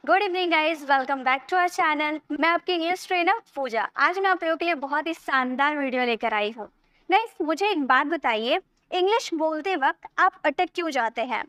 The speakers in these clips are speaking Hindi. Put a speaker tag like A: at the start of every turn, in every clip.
A: Good evening guys, welcome back to our channel. मैं आपकी इंग्लिश ट्रेनर पूजा। आज मैं आप लोगों के लिए बहुत ही शानदार वीडियो लेकर आई हूँ। गाइस, मुझे एक बात बताइए, इंग्लिश बोलते वक्त आप अटक क्यों जाते हैं?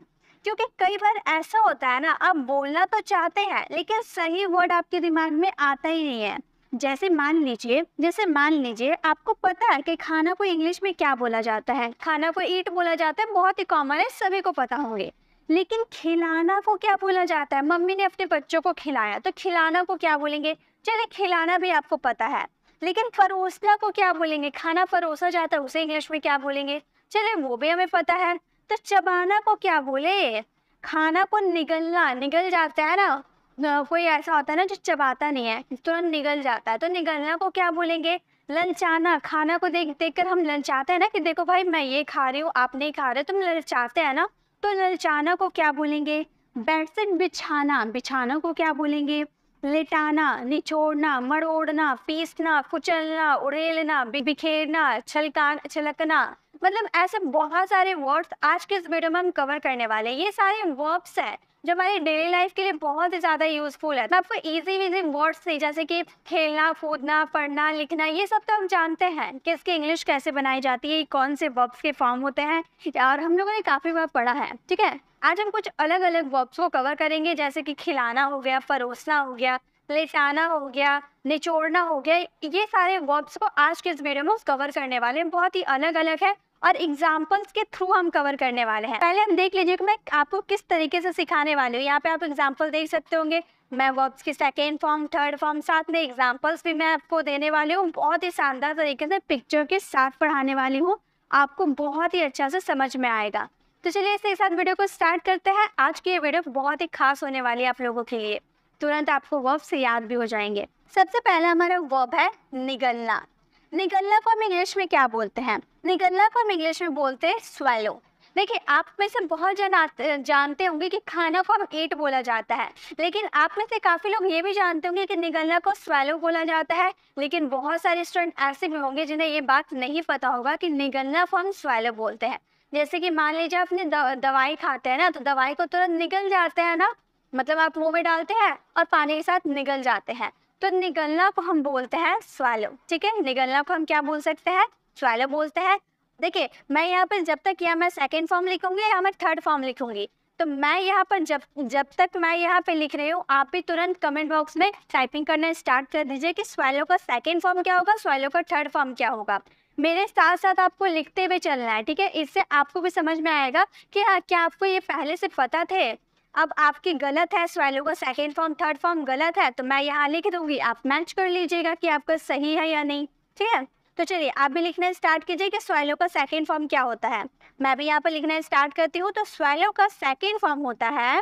A: क्योंकि कई बार ऐसा होता है ना, आप बोलना तो चाहते हैं लेकिन सही वर्ड आपके दिमाग में आता ही नहीं है। जैसे मान लीजिए आपको पता है कि खाना को इंग्लिश में क्या बोला जाता है। खाना को ईट बोला जाता है, बहुत ही कॉमन है, सभी को पता होंगे। लेकिन खिलाना को क्या बोला जाता है? मम्मी ने अपने बच्चों को खिलाया तो खिलाना को क्या बोलेंगे? चलिए, खिलाना भी आपको पता है। लेकिन परोसना को क्या बोलेंगे? खाना परोसा जाता है, उसे इंग्लिश में क्या बोलेंगे? चलिए, वो भी हमें पता है। तो चबाना को क्या बोले? खाना को निगलना, निगल जाता है ना। कोई ऐसा होता है ना जो चबाता नहीं है, तुरंत निगल जाता है, तो निगलना को क्या बोलेंगे? ललचाना। खाना को देख देख कर हम ललचाते हैं ना, कि देखो भाई, मैं ये खा रही हूँ, आप नहीं खा रहे, तुम ललचाते हैं ना। तो ललचाना को क्या बोलेंगे? बेडशीट बिछाना। बिछाना को क्या बोलेंगे? लेटाना, निचोड़ना, मरोड़ना, पीसना, कुचलना, उड़ेलना, बिखेरना, छलकना। मतलब ऐसे बहुत सारे वर्ड्स आज के इस वीडियो में हम कवर करने वाले हैं। ये सारे वर्ब्स हैं जो हमारी डेली लाइफ के लिए बहुत ही ज़्यादा यूजफुल है। तो आपको इजी वर्ड्स थे, जैसे कि खेलना, कूदना, पढ़ना, लिखना, ये सब तो हम जानते हैं कि इसकी इंग्लिश कैसे बनाई जाती है, कौन से वर्ब्स के फॉर्म होते हैं, और हम लोगों ने काफ़ी बार पढ़ा है। ठीक है, आज हम कुछ अलग अलग वर्ब्स को कवर करेंगे, जैसे कि खिलाना हो गया, परोसना हो गया, लेटाना हो गया, निचोड़ना हो गया। ये सारे वर्ब्स को आज के इस वीडियो में कवर करने वाले हैं। बहुत ही अलग अलग है और एग्जाम्पल्स के थ्रू हम कवर करने वाले हैं। पहले हम देख लीजिए कि मैं आपको किस तरीके से सिखाने वाली हूँ। यहाँ पे आप एग्जाम्पल देख सकते होंगे। मैं वर्ब्स की सेकेंड फॉर्म, थर्ड फॉर्म, साथ में एग्जाम्पल्स भी मैं आपको देने वाली हूँ। बहुत ही शानदार तरीके से पिक्चर के साथ पढ़ाने वाली हूँ, आपको बहुत ही अच्छा से समझ में आएगा। तो चलिए, इसके साथ वीडियो को स्टार्ट करते हैं। आज की ये वीडियो बहुत ही खास होने वाली है आप लोगों के लिए। तुरंत आपको वर्ब से याद भी हो जाएंगे। सबसे पहला हमारा वर्ब है निगलना। निगलना को हम इंग्लिश में क्या बोलते हैं? निगलना को हम इंग्लिश में बोलते हैं स्वेलो। देखिए, आप में से बहुत जन जानते होंगे कि खाना को हम ईट बोला जाता है, लेकिन आप में से काफ़ी लोग ये भी जानते होंगे कि निगलना को स्वेलो बोला जाता है। लेकिन बहुत सारे स्टूडेंट ऐसे भी होंगे जिन्हें ये बात नहीं पता होगा कि निगलना को हम स्वेलो बोलते हैं। जैसे कि मान लीजिए आपने दवाई खाते हैं ना, तो दवाई को तुरंत निगल जाते हैं ना, मतलब आप मुंह में डालते हैं और पानी के साथ निगल जाते हैं। तो निगलना को हम बोलते हैं स्वैलो। ठीक है, निगलना को हम क्या बोल सकते हैं? स्वैलो बोलते हैं। देखिए, मैं यहाँ पर जब तक या मैं सेकेंड फॉर्म लिखूंगी या मैं थर्ड फॉर्म लिखूंगी, तो मैं यहाँ पर जब तक मैं यहाँ पे लिख रही हूँ, आप भी तुरंत कमेंट बॉक्स में टाइपिंग करना स्टार्ट कर दीजिए कि स्वैलो का सेकेंड फॉर्म क्या होगा, स्वैलो का थर्ड फॉर्म क्या होगा। मेरे साथ साथ आपको लिखते हुए चलना है। ठीक है, इससे आपको भी समझ में आएगा कि क्या आपको ये पहले से पता थे। अब आपकी गलत है, स्वैलो का सेकेंड फॉर्म थर्ड फॉर्म गलत है, तो मैं यहाँ लिख दूंगी, आप मैच कर लीजिएगा कि आपका सही है या नहीं। ठीक है, तो चलिए आप भी लिखना स्टार्ट कीजिए कि स्वैलो का सेकेंड फॉर्म क्या होता है। मैं भी यहाँ पर लिखना स्टार्ट करती हूँ। तो स्वैलो का सेकेंड फॉर्म होता है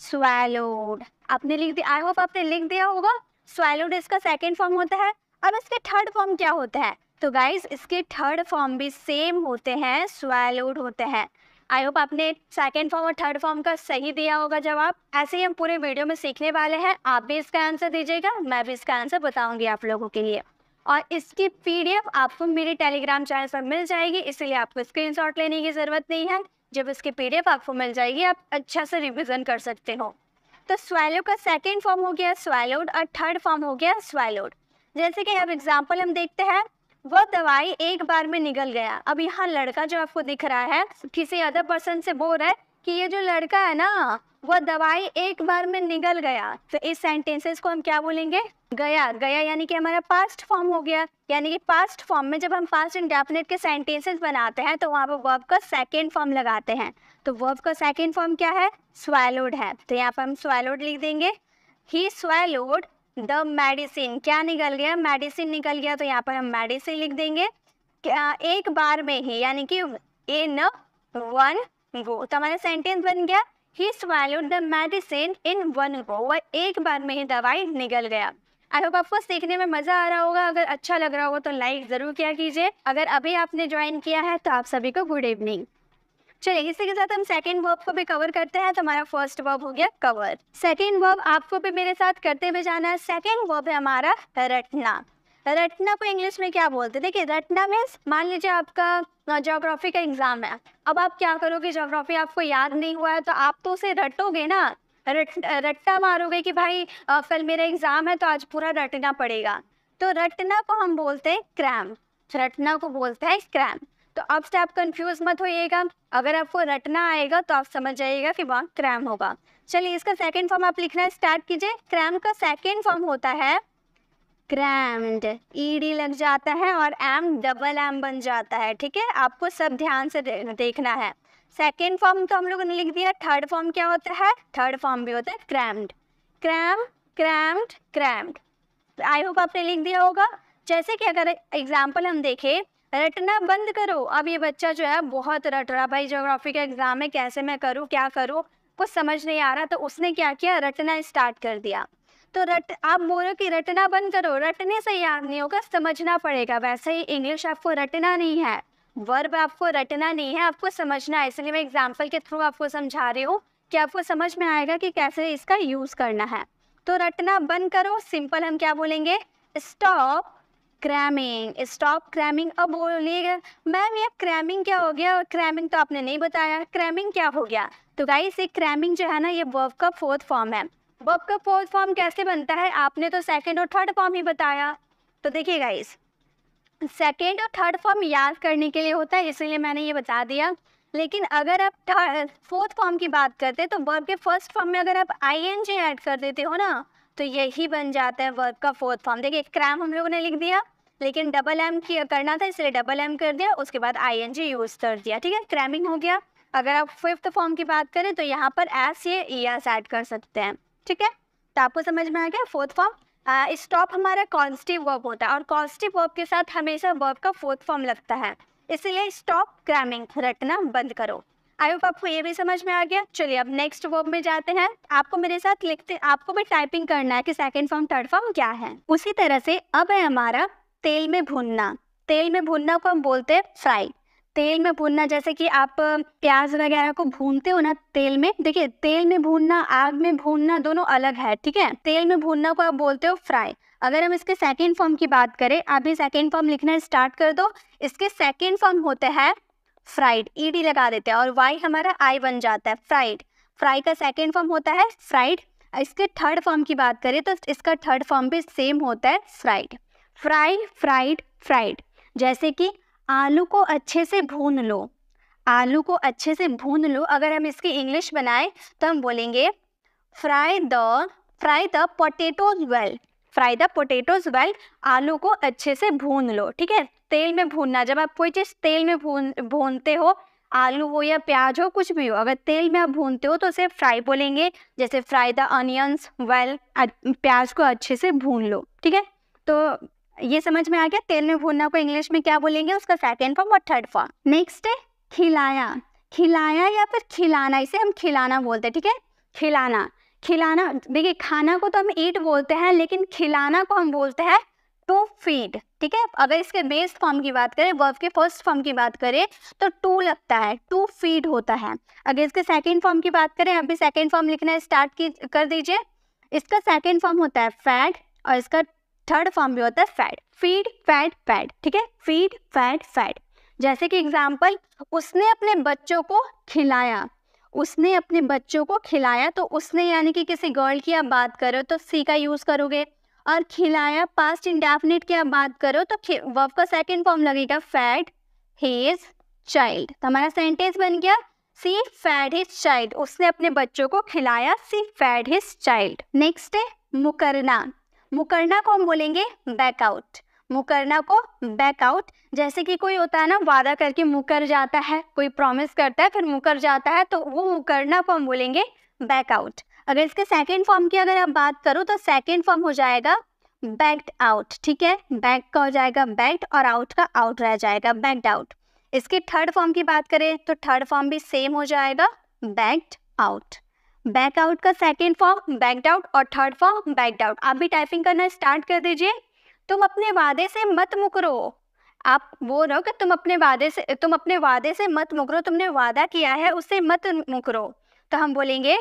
A: स्वैलोड। आपने लिख दिया, आई होप आपने लिख दिया होगा। स्वैलोड इसका सेकेंड फॉर्म होता है। अब इसके थर्ड फॉर्म क्या होता है? तो गाइज, इसके थर्ड फॉर्म भी सेम होते हैं, स्वैलोड होते हैं। आई होप आपने सेकेंड फॉर्म और थर्ड फॉर्म का सही दिया होगा जवाब। ऐसे ही हम पूरे वीडियो में सीखने वाले हैं। आप भी इसका आंसर दीजिएगा, मैं भी इसका आंसर बताऊंगी आप लोगों के लिए। और इसकी पीडीएफ आपको मेरे टेलीग्राम चैनल पर मिल जाएगी, इसलिए आपको स्क्रीनशॉट लेने की ज़रूरत नहीं है। जब इसकी पीडीएफ आपको मिल जाएगी, आप अच्छा से रिविजन कर सकते हो। तो स्वैलो का सेकेंड फॉर्म हो गया स्वैलोड और थर्ड फॉर्म हो गया स्वैलोड। जैसे कि अब एग्जाम्पल हम देखते हैं, वो दवाई एक बार में निगल गया। अब यहाँ लड़का जो आपको दिख रहा है, किसी अदर पर्सन से बोल रहा है कि ये जो लड़का है ना, वो दवाई एक बार में निगल गया। तो इस सेंटेंसेस को हम क्या बोलेंगे? गया। गया यानी कि हमारा पास्ट फॉर्म हो गया। यानी कि पास्ट फॉर्म में जब हम पास्ट इंडेफिनिट के सेंटेंसेस बनाते हैं, तो वहाँ पर वर्ब का सेकेंड फॉर्म लगाते हैं। तो वर्ब का सेकेंड फॉर्म क्या है? स्वैलोड है। तो यहाँ पर हम स्वैलोड लिख देंगे। ही स्वैलोड द मेडिसिन। क्या निकल गया? मेडिसिन निकल गया। तो यहाँ पर हम मेडिसिन लिख देंगे एक बार में ही, यानी कि इन वन गो। तो हमारा सेंटेंस बन गया, he swallowed the medicine in one go. वह एक बार में ही दवाई निकल गया। आई होप आपको सीखने में मज़ा आ रहा होगा। अगर अच्छा लग रहा होगा तो लाइक ज़रूर किया कीजिए। अगर अभी आपने ज्वाइन किया है तो आप सभी को गुड इवनिंग। चलिए, इसी के साथ हम सेकेंड वर्ब को भी कवर करते हैं। तो हमारा फर्स्ट वर्ब हो गया कवर। सेकेंड वर्ब आपको भी मेरे साथ करते हुए जाना है। सेकेंड वर्ब है हमारा रटना। रटना को इंग्लिश में क्या बोलते हैं? देखिए, रटना मीन्स, मान लीजिए आपका ज्योग्राफी का एग्जाम है। अब आप क्या करोगे? ज्योग्राफी आपको याद नहीं हुआ है तो आप तो उसे रटोगे ना। रट्टा मारोगे कि भाई कल मेरा एग्जाम है तो आज पूरा रटना पड़ेगा, तो रटना को हम बोलते हैं क्रैम, रटना को बोलते हैं क्रैम। तो अब से आप कंफ्यूज मत होइएगा, अगर आपको रटना आएगा तो आप समझ जाइएगा कि वहाँ क्रैम होगा। चलिए इसका सेकेंड फॉर्म आप लिखना स्टार्ट कीजिए। क्रैम का सेकेंड फॉर्म होता है क्रैम्ड, ईडी लग जाता है और एम डबल एम बन जाता है, ठीक है, आपको सब ध्यान से देखना है। सेकेंड फॉर्म तो हम लोगों ने लिख दिया, थर्ड फॉर्म क्या होता है, थर्ड फॉर्म भी होता है crammed, cram crammed crammed. I hope आपने लिख दिया होगा। जैसे कि अगर एग्जाम्पल हम देखें, रटना बंद करो। अब ये बच्चा जो है बहुत रट रहा, भाई ज्योग्राफी का एग्जाम है, कैसे मैं करूँ, क्या करूँ, कुछ समझ नहीं आ रहा, तो उसने क्या किया, रटना स्टार्ट कर दिया। तो आप बोलो कि रटना बंद करो, रटने से याद नहीं होगा, समझना पड़ेगा। वैसे ही इंग्लिश आपको रटना नहीं है, वर्ब आपको रटना नहीं है, आपको समझना है। इसलिए मैं एग्जाम्पल के थ्रू आपको समझा रही हूँ कि आपको समझ में आएगा कि कैसे इसका यूज़ करना है। तो रटना बंद करो, सिंपल हम क्या बोलेंगे, स्टॉप क्रैमिंग, स्टॉप क्रैमिंग। अब बोलिएगा मैम ये क्रैमिंग क्या हो गया, और क्रैमिंग तो आपने नहीं बताया, क्रैमिंग क्या हो गया। तो गाइस ये क्रैमिंग जो है ना, ये वर्ब का फोर्थ फॉर्म है। वर्ब का फोर्थ फॉर्म कैसे बनता है, आपने तो सेकंड और थर्ड फॉर्म ही बताया। तो देखिए गाइस, सेकंड और थर्ड फॉर्म याद करने के लिए होता है, इसलिए मैंने ये बता दिया। लेकिन अगर आप फोर्थ फॉर्म की बात करते हैं तो वर्ब के फर्स्ट फॉर्म में अगर आप आईएनजी ऐड कर देते हो ना, तो यही बन जाता है वर्ब का फोर्थ फॉर्म। देखिए क्रैम हम लोगों ने लिख दिया, लेकिन डबल एम की करना था इसलिए डबल एम कर दिया, उसके बाद आईएनजी यूज़ कर दिया, ठीक है, क्रैमिंग हो गया। अगर आप फिफ्थ फॉर्म की बात करें तो यहाँ पर एस ये ईएस ऐड कर सकते हैं, ठीक है। तो आपको समझ में आ गया फोर्थ फॉर्म। स्टॉप हमारा कॉन्स्टिव वर्ब होता है और कॉन्स्टिव वर्ब के साथ हमेशा वर्ब का फोर्थ फॉर्म लगता है, इसलिए स्टॉप क्रैमिंग, रटना बंद करो। आई होप आपको ये भी समझ में आ गया। चलिए अब नेक्स्ट वर्ब में जाते हैं। आपको मेरे साथ लिखते, आपको भी टाइपिंग करना है कि सेकंड फॉर्म थर्ड फॉर्म क्या है। उसी तरह से अब है हमारा तेल में भुनना। तेल में भुनना को हम बोलते हैं फ्राई। तेल में भूनना, जैसे कि आप प्याज वगैरह को भूनते हो ना तेल में, देखिए तेल में भूनना आग में भूनना दोनों अलग है, ठीक है। तेल में भूनना को आप बोलते हो फ्राई। अगर हम इसके सेकंड फॉर्म की बात करें, आप भी सेकंड फॉर्म लिखना स्टार्ट कर दो। इसके सेकंड फॉर्म होते हैं फ्राइड, ईडी लगा देते हैं और वाई हमारा आई बन जाता है, फ्राइड। फ्राई का सेकंड फॉर्म होता है फ्राइड। इसके थर्ड फॉर्म की बात करें तो इसका थर्ड फॉर्म भी सेम होता है, फ्राइड। Fry, fried, fried. जैसे कि आलू को अच्छे से भून लो, आलू को अच्छे से भून लो। अगर हम इसकी इंग्लिश बनाए तो हम बोलेंगे fry the potatoes well, fry the potatoes well. आलू को अच्छे से भून लो, ठीक है। तेल में भूनना, जब आप कोई चीज़ तेल में भूनते हो, आलू हो या प्याज हो, कुछ भी हो, अगर तेल में आप भूनते हो तो उसे फ्राई बोलेंगे। जैसे फ्राई द अनियंस वेल, प्याज को अच्छे से भून लो, ठीक है। तो ये समझ में आ गया तेल में भूनना को इंग्लिश में क्या बोलेंगे, उसका सेकंड फॉर्म और थर्ड फॉर्म। नेक्स्ट है खिलाया। खिलाया या फिर खिलाना, इसे हम खिलाना बोलते हैं, ठीक है। खिलाना, खिलाना, देखिए खाना को तो हम ईट बोलते हैं, लेकिन खिलाना को हम बोलते हैं टू फीड, ठीक है। अगर इसके बेस फॉर्म की बात करें, वर्ब के फर्स्ट फॉर्म की बात करें तो टू लगता है, टू फीड होता है। अगर इसके सेकंड फॉर्म की बात करें, अभी सेकंड फॉर्म लिखना स्टार्ट कर दीजिए। इसका सेकंड फॉर्म होता है फैड और इसका थर्ड फॉर्म भी होता है फैड। फीड, फैड, फैड, ठीक है, फीड, फैड, फैड। जैसे कि एग्जाम्पल, उसने अपने बच्चों को खिलाया, उसने अपने बच्चों को खिलाया, तो उसने यानी कि किसी गर्ल की आप बात करो तो सी का यूज करोगे, और खिलाया पास्ट इंडेफिनिट की आप बात करो तो वर्ब का सेकंड फॉर्म लगेगा फैड हिज चाइल्ड। तो हमारा सेंटेंस बन गया सी फैड हिज चाइल्ड, उसने अपने बच्चों को खिलाया, सी फैड हिज चाइल्ड। नेक्स्ट है मुकरना। मुकरना को हम बोलेंगे बैकआउट, मुकरना को बैकआउट। जैसे कि कोई होता है ना, वादा करके मुकर जाता है, कोई प्रॉमिस करता है फिर मुकर जाता है, तो वो मुकरना को हम बोलेंगे बैकआउट। अगर इसके सेकंड फॉर्म की अगर आप बात करो तो सेकंड फॉर्म हो जाएगा बैक्ड आउट, ठीक है। बैक का हो जाएगा बैक्ड और आउट का आउट रह जाएगा, बैक्ड आउट। इसके थर्ड फॉर्म की बात करें तो थर्ड फॉर्म भी सेम हो जाएगा, बैक्ड आउट। बैक आउट का सेकंड फॉर्म बैक्ड आउट और थर्ड फॉर्म बैक्ड आउट। आप भी टाइपिंग करना स्टार्ट कर दीजिए। तुम अपने वादे से मत मुकरो, आप बोल रहे हो कि तुम अपने वादे से मत मुकरो, तुमने वादा किया है उससे मत मुकरो, तो हम बोलेंगे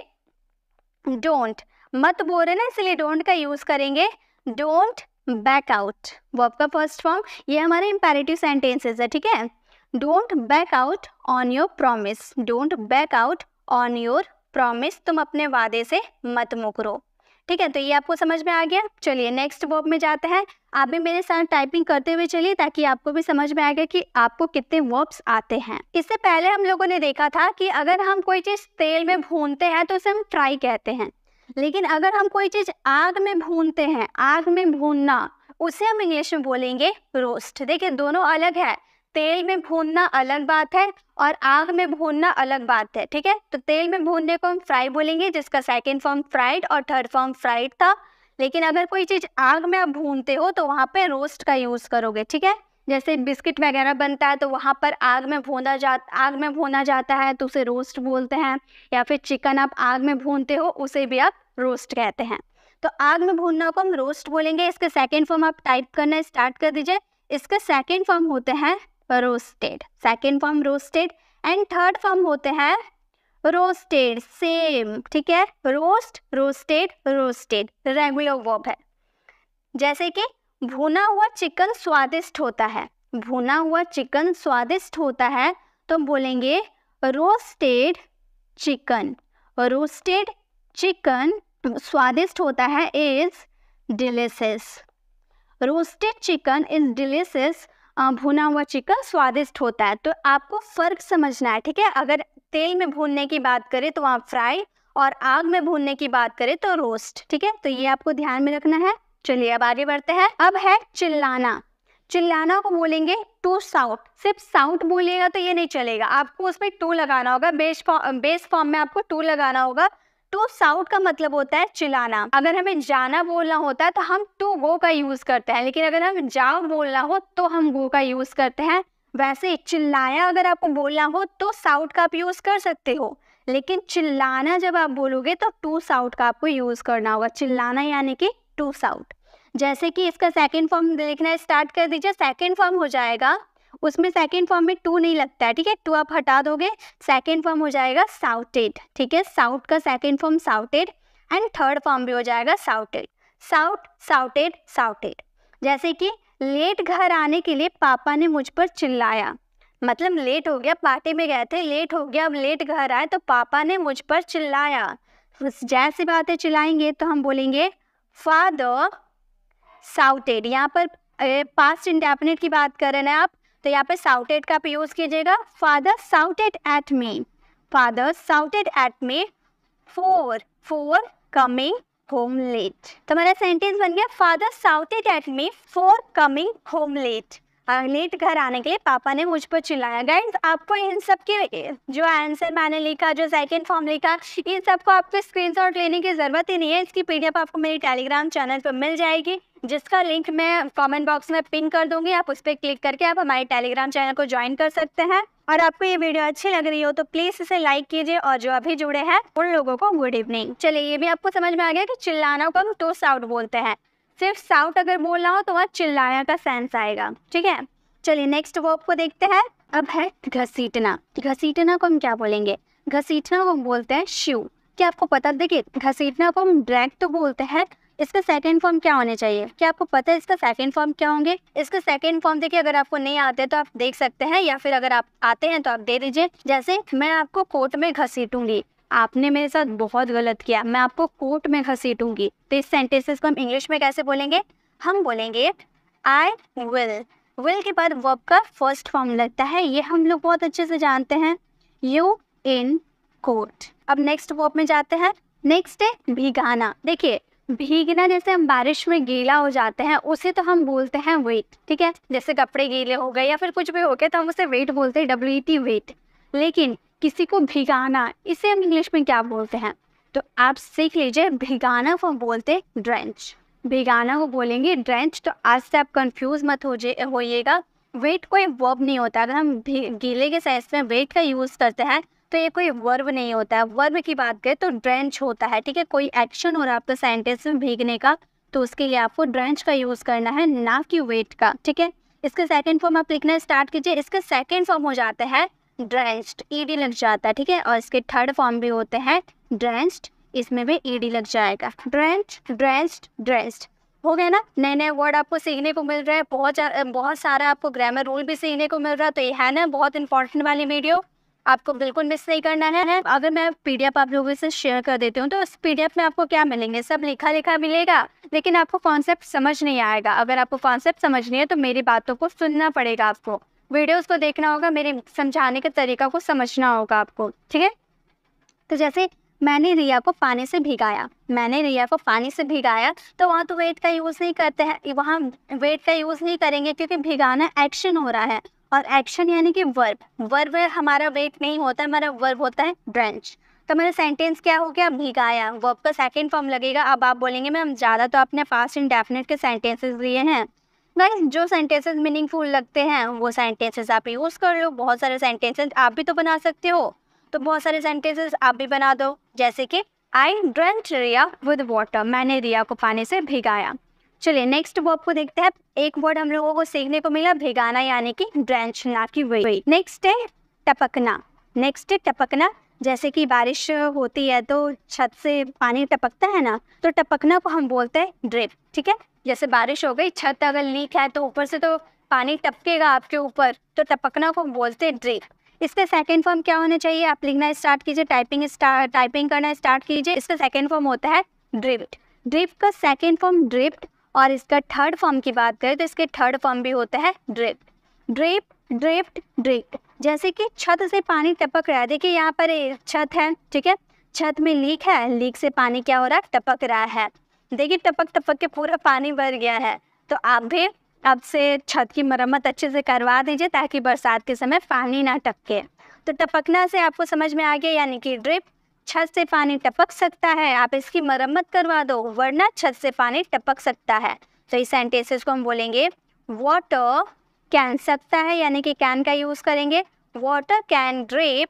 A: डोंट। मत बोल रहे ना, इसलिए डोंट का यूज करेंगे, डोंट बैक आउट। वर्ब का फर्स्ट फॉर्म, ये हमारे इंपेरेटिव सेंटेंसेस है, ठीक है। Don't back out on your promise, don't back out on your promise, तुम अपने वादे से मत मुकरो। ठीक है, तो ये आपको समझ में आ गया। चलिए नेक्स्ट वर्ब में जाते हैं। आप भी मेरे साथ टाइपिंग करते हुए चलिए ताकि आपको भी समझ में आएगा कि आपको कितने वर्ब्स आते हैं। इससे पहले हम लोगों ने देखा था कि अगर हम कोई चीज़ तेल में भूनते हैं तो उसे हम फ्राई कहते हैं, लेकिन अगर हम कोई चीज़ आग में भूनते हैं, आग में भूनना, उसे हम इंग्लिश में बोलेंगे रोस्ट। देखिए दोनों अलग है, तेल में भूनना अलग बात है और आग में भूनना अलग बात है। ठीक है, तो तेल में भूनने को हम फ्राई बोलेंगे, जिसका सेकंड फॉर्म फ्राइड और थर्ड फॉर्म फ्राइड था। लेकिन अगर कोई चीज़ आग में आप भूनते हो तो वहाँ पे रोस्ट का यूज़ करोगे। ठीक है, जैसे बिस्किट वगैरह बनता है तो वहाँ पर आग में भूना जाता है तो उसे रोस्ट बोलते हैं, या फिर चिकन आप आग में भूनते हो उसे भी आप रोस्ट कहते हैं। तो आग में भूनना को हम रोस्ट बोलेंगे। इसके सेकेंड फॉर्म आप टाइप करना स्टार्ट कर दीजिए। इसके सेकेंड फॉर्म होते हैं roasted, second form roasted, and third form होते हैं रोस्टेड, सेम। ठीक है, roast, roasted, roasted regular verb है। जैसे कि भुना हुआ चिकन स्वादिष्ट होता है, भुना हुआ चिकन स्वादिष्ट होता है तो बोलेंगे रोस्टेड चिकन। रोस्टेड चिकन स्वादिष्ट होता है is delicious. Roasted chicken is delicious, भुना हुआ चिकन स्वादिष्ट होता है। तो आपको फ़र्क समझना है। ठीक है, अगर तेल में भूनने की बात करें तो वहाँ फ्राई, और आग में भूनने की बात करें तो रोस्ट। ठीक है, तो ये आपको ध्यान में रखना है। चलिए अब आगे बढ़ते हैं। अब है चिल्लाना। चिल्लाना को बोलेंगे टू साउट। सिर्फ साउट बोलिएगा तो ये नहीं चलेगा, आपको उसमें टू लगाना होगा, बेस फॉर्म में आपको टू लगाना होगा। टू साउट का मतलब होता है चिल्लाना। अगर हमें जाना बोलना होता है तो हम टू गो का यूज़ करते हैं, लेकिन अगर हमें जाओ बोलना हो तो हम गो का यूज़ करते हैं। वैसे चिल्लाया अगर आपको बोलना हो तो साउट का आप यूज़ कर सकते हो, लेकिन चिल्लाना जब आप बोलोगे तो टू साउट का आपको यूज़ करना होगा। चिल्लाना यानी कि टू साउट। जैसे कि इसका सेकेंड फॉर्म देखना स्टार्ट कर दीजिए। सेकेंड फॉर्म हो जाएगा, उसमें सेकेंड फॉर्म में टू नहीं लगता है। ठीक है, टू आप हटा दोगे, सेकेंड फॉर्म हो जाएगा साउटेड। ठीक है, साउट का second form shouted, and third form भी हो जाएगा साउटेड। साउट, shouted, shouted. जैसे कि लेट घर आने के लिए पापा ने मुझ पर चिल्लाया, मतलब लेट हो गया, पार्टी में गए थे, लेट हो गया, अब लेट घर आए तो पापा ने मुझ पर चिल्लाया। जैसी बातें चिल्लाएंगे तो हम बोलेंगे फादर साउटेड। यहाँ पर पास्ट इंडेफिनिट की बात कर रहे हैं आप, तो यहाँ पे साउटेड का यूज़ कीजिएगा। Father shouted at me, father shouted at me for coming home late. तो हमारा सेंटेंस बन गया father shouted at me for coming home late. Late घर आने के लिए पापा ने मुझ पर चिल्लाया। गाइस आपको इन सब के जो आंसर मैंने लिखा, जो सेकंड फॉर्म लिखा, इन सबको आपको स्क्रीनशॉट लेने की ज़रूरत ही नहीं है। इसकी पीडीएफ आपको मेरे टेलीग्राम चैनल पर मिल जाएगी, जिसका लिंक मैं कमेंट बॉक्स में पिन कर दूंगी। आप उस पर क्लिक करके आप हमारे टेलीग्राम चैनल को ज्वाइन कर सकते हैं। और आपको ये वीडियो अच्छी लग रही हो तो प्लीज़ इसे लाइक कीजिए, और जो अभी जुड़े हैं उन लोगों को गुड इवनिंग। चलिए ये भी आपको समझ में आ गया कि चिल्लाना को हम टू साउट बोलते हैं। सिर्फ साउट अगर बोलना हो तो वहाँ चिल्लाया का सेंस आएगा। ठीक है, चलिए नेक्स्ट वर्ब को देखते हैं। अब है घसीटना। घसीटना को हम क्या बोलेंगे? घसीटना को हम बोलते हैं शू। क्या आपको पता? देखिए घसीटना को हम ड्रैग तो बोलते हैं, इसका सेकंड फॉर्म क्या होने चाहिए? क्या आपको पता है इसका सेकंड फॉर्म क्या होंगे? इसका सेकंड फॉर्म देखिए, अगर आपको नहीं आते तो आप देख सकते हैं, या फिर अगर आप आते हैं तो आप दे दीजिए। जैसे मैं आपको कोर्ट में घसीटूंगी, आपने मेरे साथ बहुत गलत किया, मैं आपको कोर्ट में घसीटूंगी। तो इस सेंटेंसेस को हम इंग्लिश में कैसे बोलेंगे? हम बोलेंगे आई विल। विल के बाद वर्ब का फर्स्ट फॉर्म लगता है, ये हम लोग बहुत अच्छे से जानते हैं, यू इन कोर्ट। अब नेक्स्ट वर्ब में जाते हैं। नेक्स्ट है भीगाना। देखिए भीगना, जैसे हम बारिश में गीला हो जाते हैं उसे तो हम बोलते हैं वेट। ठीक है, जैसे कपड़े गीले हो गए या फिर कुछ भी हो गया तो हम उसे वेट बोलते हैं, WET वेट। लेकिन किसी को भिगाना, इसे हम इंग्लिश में क्या बोलते हैं? तो आप सीख लीजिए, भिगाना को बोलते ड्रेंच। भिगाना को बोलेंगे ड्रेंच। तो आज से आप कंफ्यूज मत होइएगा, वेट कोई वर्ब नहीं होता। अगर हम गीले के सेंस में वेट का यूज़ करते हैं तो ये कोई वर्ब नहीं होता है। वर्ब की बात करें तो ड्रेंच होता है। ठीक है, कोई एक्शन हो रहा है आपका सेंटेंस में भीगने का, तो उसके लिए आपको ड्रेंच का यूज़ करना है, ना कि वेट का। ठीक है, इसका सेकंड फॉर्म आप लिखना स्टार्ट कीजिए। इसका सेकंड फॉर्म हो जाता है ड्रेंच्ड, ED लग जाता है। ठीक है, और इसके थर्ड फॉर्म भी होते हैं ड्रेंच्ड, इसमें भी ED लग जाएगा। ड्रेंच्ड, ड्रेंच्ड, ड्रेंच्ड हो गया ना। नए नए वर्ड आपको सीखने को मिल रहा है, बहुत सारा आपको ग्रामर रूल भी सीखने को मिल रहा है। तो ये है ना बहुत इंपॉर्टेंट वाली वीडियो। आपको बिल्कुल मिस नहीं करना है। अगर मैं पीडीएफ आप लोगों से शेयर कर देती हूँ तो उस पीडीएफ में आपको क्या मिलेंगे, सब लिखा लिखा मिलेगा, लेकिन आपको कॉन्सेप्ट समझ नहीं आएगा। अगर आपको कॉन्सेप्ट समझनी है तो मेरी बातों को सुनना पड़ेगा, आपको वीडियोस को देखना होगा, मेरे समझाने के तरीका को समझना होगा आपको, ठीक है। तो जैसे मैंने रिया को पानी से भिगाया, मैंने रिया को पानी से भिगाया, तो वहाँ तो वेट का यूज़ नहीं करते हैं, वहाँ वेट का यूज़ नहीं करेंगे क्योंकि भिगाना एक्शन हो रहा है, और एक्शन यानी कि वर्ब। वर्ब हमारा वेट नहीं होता है, हमारा वर्ब होता है ड्रेंच। तो मेरा सेंटेंस क्या हो गया, भिगाया, वर्ब का सेकेंड फॉर्म लगेगा। अब आप बोलेंगे मैम ज़्यादा तो आपने पास्ट इंडेफिनिट के सेंटेंसेस दिए हैं। गाइस, जो सेंटेंसेस मीनिंगफुल लगते हैं वो सेंटेंसेस आप यूज़ कर लो। बहुत सारे सेंटेंसेस आप भी तो बना सकते हो, तो बहुत सारे सेंटेंसेस आप भी बना दो, जैसे कि आई ड्रेंच रिया विद वाटर, मैंने रिया को पानी से भिगाया। चलिए नेक्स्ट वर्ब को देखते हैं। एक वर्ड हम लोगों को सीखने को मिला, भिगाना यानी कि ड्रेंच, ना कि वही। नेक्स्ट है टपकना। नेक्स्ट है टपकना। जैसे कि बारिश होती है तो छत से पानी टपकता है ना, तो टपकना को हम बोलते हैं ड्रिप, ठीक है। जैसे बारिश हो गई, छत अगर लीक है तो ऊपर से तो पानी टपकेगा आपके ऊपर, तो टपकना को बोलते हैं ड्रिप। इसका सेकेंड फॉर्म क्या होना चाहिए, आप लिखना स्टार्ट कीजिए, टाइपिंग करना स्टार्ट कीजिए। इसका सेकेंड फॉर्म होता है ड्रिफ्ट। ड्रिफ्ट का सेकेंड फॉर्म ड्रिफ्ट, और इसका थर्ड फॉर्म की बात करें तो इसके थर्ड फॉर्म भी होता है ड्रिफ्ट। Drift, drift, drift. जैसे कि छत से पानी टपक रहा है, देखिए यहाँ पर छत है, ठीक है, छत में लीक है, लीक से पानी क्या हो रहा है, टपक रहा है। देखिए टपक टपक के पूरा पानी भर गया है। तो आप भी अब से छत की मरम्मत अच्छे से करवा दीजिए ताकि बरसात के समय पानी ना टपके। तो टपकना से आपको समझ में आ गया, यानी कि ड्रिप, छत से पानी टपक सकता है, आप इसकी मरम्मत करवा दो वरना छत से पानी टपक सकता है। तो इस सेंटेंसेस को हम बोलेंगे वाटर कैन, सकता है यानी कि कैन का यूज़ करेंगे। Water can drip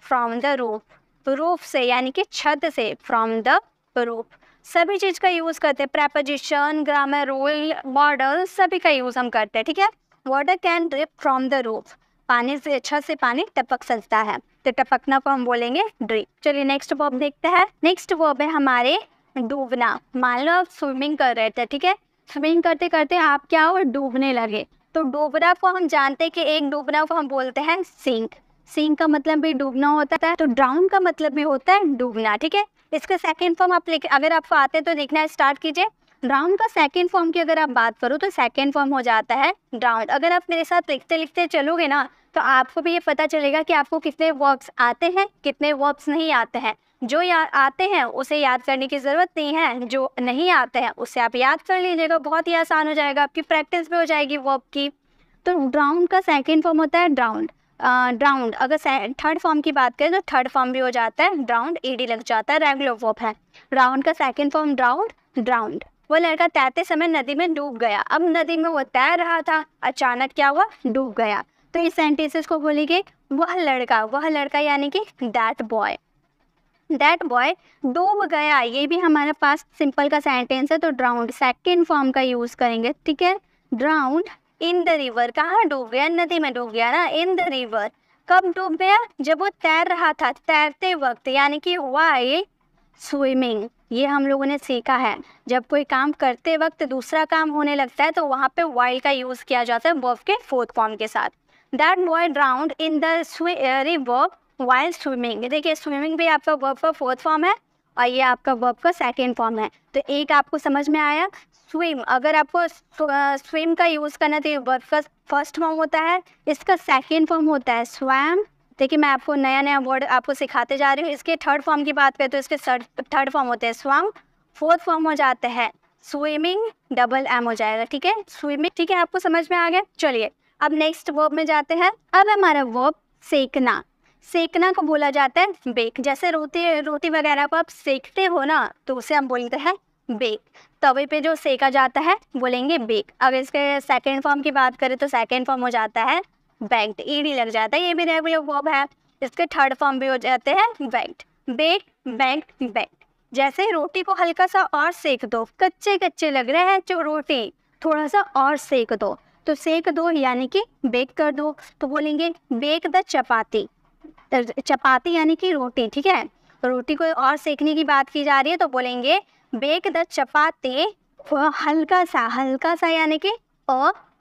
A: from the roof, roof से यानी कि छत से, फ्रॉम द रूफ। सभी चीज़ का यूज़ करते हैं, प्रेपोजिशन, ग्रामर रूल, मॉडल, सभी का यूज़ हम करते हैं, ठीक है। Water can drip from the roof, पानी से, छत से पानी टपक सकता है, तो टपकना को हम बोलेंगे ड्रिप। चलिए नेक्स्ट वर्ब देखते हैं। नेक्स्ट वर्ब है हमारे डूबना। मान लो आप स्विमिंग कर रहे थे, ठीक है, स्विमिंग करते करते आप क्या हो, डूबने लगे। तो डूबना को हम जानते हैं कि एक डूबना को हम बोलते हैं सिंक। सिंक का मतलब भी डूबना होता है, तो ड्राउन का मतलब भी होता है डूबना, ठीक है। इसका सेकेंड फॉर्म आप अगर आपको आते तो देखना स्टार्ट कीजिए। ड्राउन का सेकेंड फॉर्म की अगर आप बात करो तो सेकेंड फॉर्म हो जाता है ड्राउन। अगर आप मेरे साथ लिखते लिखते चलोगे ना तो आपको भी ये पता चलेगा कि आपको कितने वर्ब्स आते हैं, कितने वर्ब्स नहीं आते हैं। जो आते हैं उसे याद करने की ज़रूरत नहीं है, जो नहीं आते हैं उसे आप याद कर लीजिएगा, बहुत ही आसान हो जाएगा, आपकी प्रैक्टिस भी हो जाएगी वर्ब की। तो ड्राउन का सेकेंड फॉर्म होता है ड्राउंड। ड्राउंड अगर थर्ड फॉर्म की बात करें तो थर्ड फॉर्म भी हो जाता है ड्राउंड, ईडी लग जाता है, रेगुलर वर्ब है। ड्राउंड का सेकेंड फॉर्म ड्राउंड, ड्राउंड। वो लड़का तैरते समय नदी में डूब गया। अब नदी में वो तैर रहा था, अचानक क्या हुआ, डूब गया। तो इस सेंटेंसेस को बोलेंगे वह लड़का यानी कि दैट बॉय, दैट बॉय डूब गया। ये भी हमारे पास सिंपल का सेंटेंस है, तो ड्राउंड सेकेंड फॉर्म का यूज़ करेंगे, ठीक है। ड्राउंड इन द रिवर, कहाँ डूब गया, नदी में डूब गया ना, इन द रिवर। कब डूब गया, जब वो तैर रहा था, तैरते वक्त, यानी कि व्हाइल स्विमिंग। ये हम लोगों ने सीखा है, जब कोई काम करते वक्त दूसरा काम होने लगता है तो वहाँ पे व्हाइल का यूज़ किया जाता है वर्ब के फोर्थ फॉर्म के साथ। That boy drowned in the river while swimming. देखिए स्विमिंग भी आपका वर्ब का फोर्थ फॉर्म है और ये आपका वर्ब का सेकेंड फॉर्म है। तो एक आपको समझ में आया, स्विम, अगर आपको स्विम का यूज़ करना तो ये वर्ब का फर्स्ट फॉर्म होता है, इसका सेकेंड फॉर्म होता है स्वैम। देखिए मैं आपको नया नया वर्ड आपको सिखाते जा रही हूँ। इसके थर्ड फॉर्म की बात करें तो इसके थर्ड फॉर्म होते हैं स्वैम, फोर्थ फॉर्म हो जाता है स्विमिंग, डबल एम हो जाएगा, ठीक है, स्विमिंग, ठीक है, आपको समझ में आ गया। चलिए अब नेक्स्ट वर्ब में जाते हैं। अब हमारा वर्ब सेकना। सेकना को बोला जाता है बेक। जैसे रोटी वगैरह को आप सेकते हो ना तो उसे हम बोलते हैं बेक। तवे पे जो सेका जाता है बोलेंगे बेक। अगर इसके सेकेंड फॉर्म की बात करें तो सेकेंड फॉर्म हो जाता है बेक्ड, ईडी लग जाता है, ये भी रेगुलर वर्ब है। इसके थर्ड फॉर्म भी हो जाते हैं बेक्ड, बेक, बेक्ड, बेक्ड। जैसे रोटी को हल्का सा और सेक दो, कच्चे कच्चे लग रहे हैं जो रोटी, थोड़ा सा और सेक दो, तो सेक दो यानी कि बेक कर दो, तो बोलेंगे बेक द चपाती। चपाती यानी कि रोटी, ठीक है, रोटी को और सेकने की बात की जा रही है तो बोलेंगे बेक द चपाती। हल्का सा यानी कि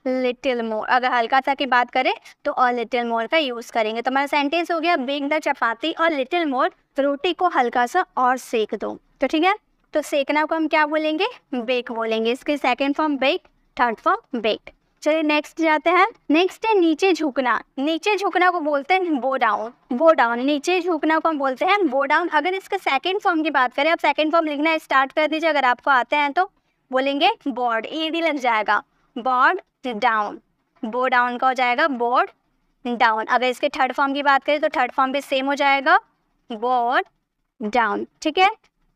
A: लिटिल मोर। अगर हल्का सा की बात करें तो अ लिटिल मोर का यूज़ करेंगे। तो हमारा सेंटेंस हो गया बेक द चपाती और लिटिल मोर, रोटी को हल्का सा और सेक दो। तो ठीक है, तो सेकना को हम क्या बोलेंगे, बेक बोलेंगे। इसके second form bake, third form baked. चलिए नेक्स्ट जाते हैं। नेक्स्ट है नीचे झुकना। नीचे झुकना को बोलते हैं बो डाउन, बो डाउन। नीचे झुकना को हम बोलते हैं बो डाउन। अगर इसके सेकंड फॉर्म की बात करें, आप सेकंड फॉर्म लिखना स्टार्ट कर दीजिए अगर आपको आते हैं तो। बोलेंगे बोर्ड, ईडी लग जाएगा, बोर्ड डाउन। बो डाउन का हो जाएगा बोर्ड डाउन। अगर इसके थर्ड फॉर्म की बात करें तो थर्ड फॉर्म भी सेम हो जाएगा, बोर्ड डाउन। ठीक है,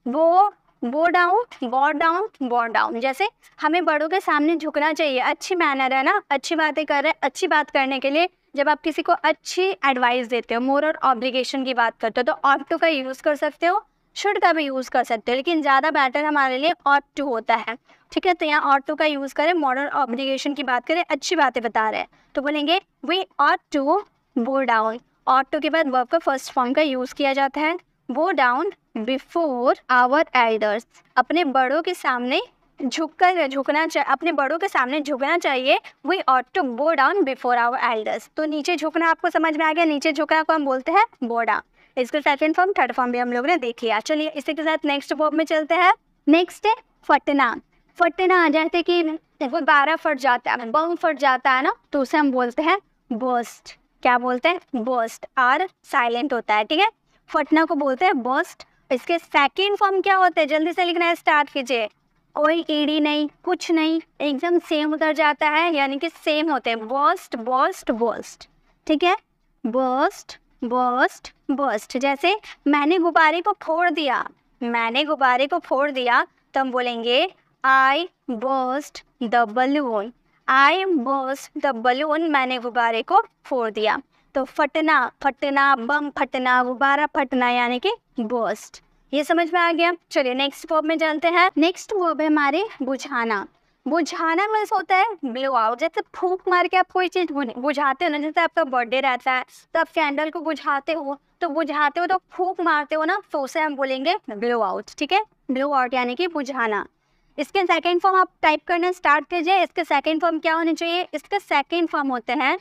A: बो down, board down, board down. जैसे हमें बड़ों के सामने झुकना चाहिए, अच्छी मैनर है ना, अच्छी बातें कर रहे हैं। अच्छी बात करने के लिए जब आप किसी को अच्छी एडवाइस देते हो, मोरल ऑब्लिगेशन की बात करते हो, तो ऑट टू का यूज़ कर सकते हो, शुड का भी यूज़ कर सकते हो, लेकिन ज़्यादा बेटर हमारे लिए ऑट टू होता है। ठीक है, तो यहाँ ऑट टू का यूज़ करें, मोरल ऑब्लिगेशन की बात करें, अच्छी बातें बता रहे हैं तो बोलेंगे we ought to bow down. Ought to के बाद वर्ब का फर्स्ट फॉर्म का यूज़ किया जाता है, बो डाउन बिफोर आवर एल्डर्स। अपने बड़ों के सामने अपने बड़ों के सामने झुकना चाहिए। We ought to bow down before our elders. तो नीचे झुकना आपको समझ में आ गया, नीचे झुकना को हम बोलते हैं बो डाउन। इसका सेकंड फॉर्म थर्ड फॉर्म भी हम लोग ने देख लिया। चलिए इसी के साथ नेक्स्ट वर्ब में चलते हैं। नेक्स्ट है फटना। फटना जैसे कि वो 12 फट जाता है, बम फट जाता है ना, तो उसे हम बोलते हैं बर्स्ट। क्या बोलते हैं, बर्स्ट। आर साइलेंट होता है। ठीक है, फटना को बोलते हैं बर्स्ट। इसके सेकंड फॉर्म क्या होते हैं, जल्दी से लिखना है, स्टार्ट कीजिए। कोई ईडी नहीं, कुछ नहीं, एकदम सेम उतर जाता है, यानी कि सेम होते हैं, बर्स्ट बर्स्ट बर्स्ट। ठीक है, बर्स्ट बर्स्ट बर्स्ट। जैसे मैंने गुब्बारे को फोड़ दिया, मैंने गुब्बारे को फोड़ दिया, तो हम बोलेंगे I burst the balloon. I burst the balloon, मैंने गुब्बारे को फोड़ दिया। तो फटना, फटना, बम फटना, गुब्बारा फटना, यानी कि बर्स्ट। ये समझ में आ गया। चलिए नेक्स्ट वर्ब में चलते हैं। नेक्स्ट वर्ब है हमारे बुझाना। बुझाना मीन्स होता है ब्लो आउट। जैसे फूंक मार के आप कोई चीज़ बुझाते हो ना, जैसे आपका बर्थडे रहता है तो आप कैंडल को बुझाते हो, तो बुझाते हो तो फूंक मारते हो ना, तो उसे हम बोलेंगे ब्लो आउट। ठीक है, ब्लो आउट यानी कि बुझाना। इसके सेकेंड फॉर्म आप टाइप करना स्टार्ट कीजिए। इसके सेकेंड फॉर्म क्या होने चाहिए, इसके सेकेंड फॉर्म होते हैं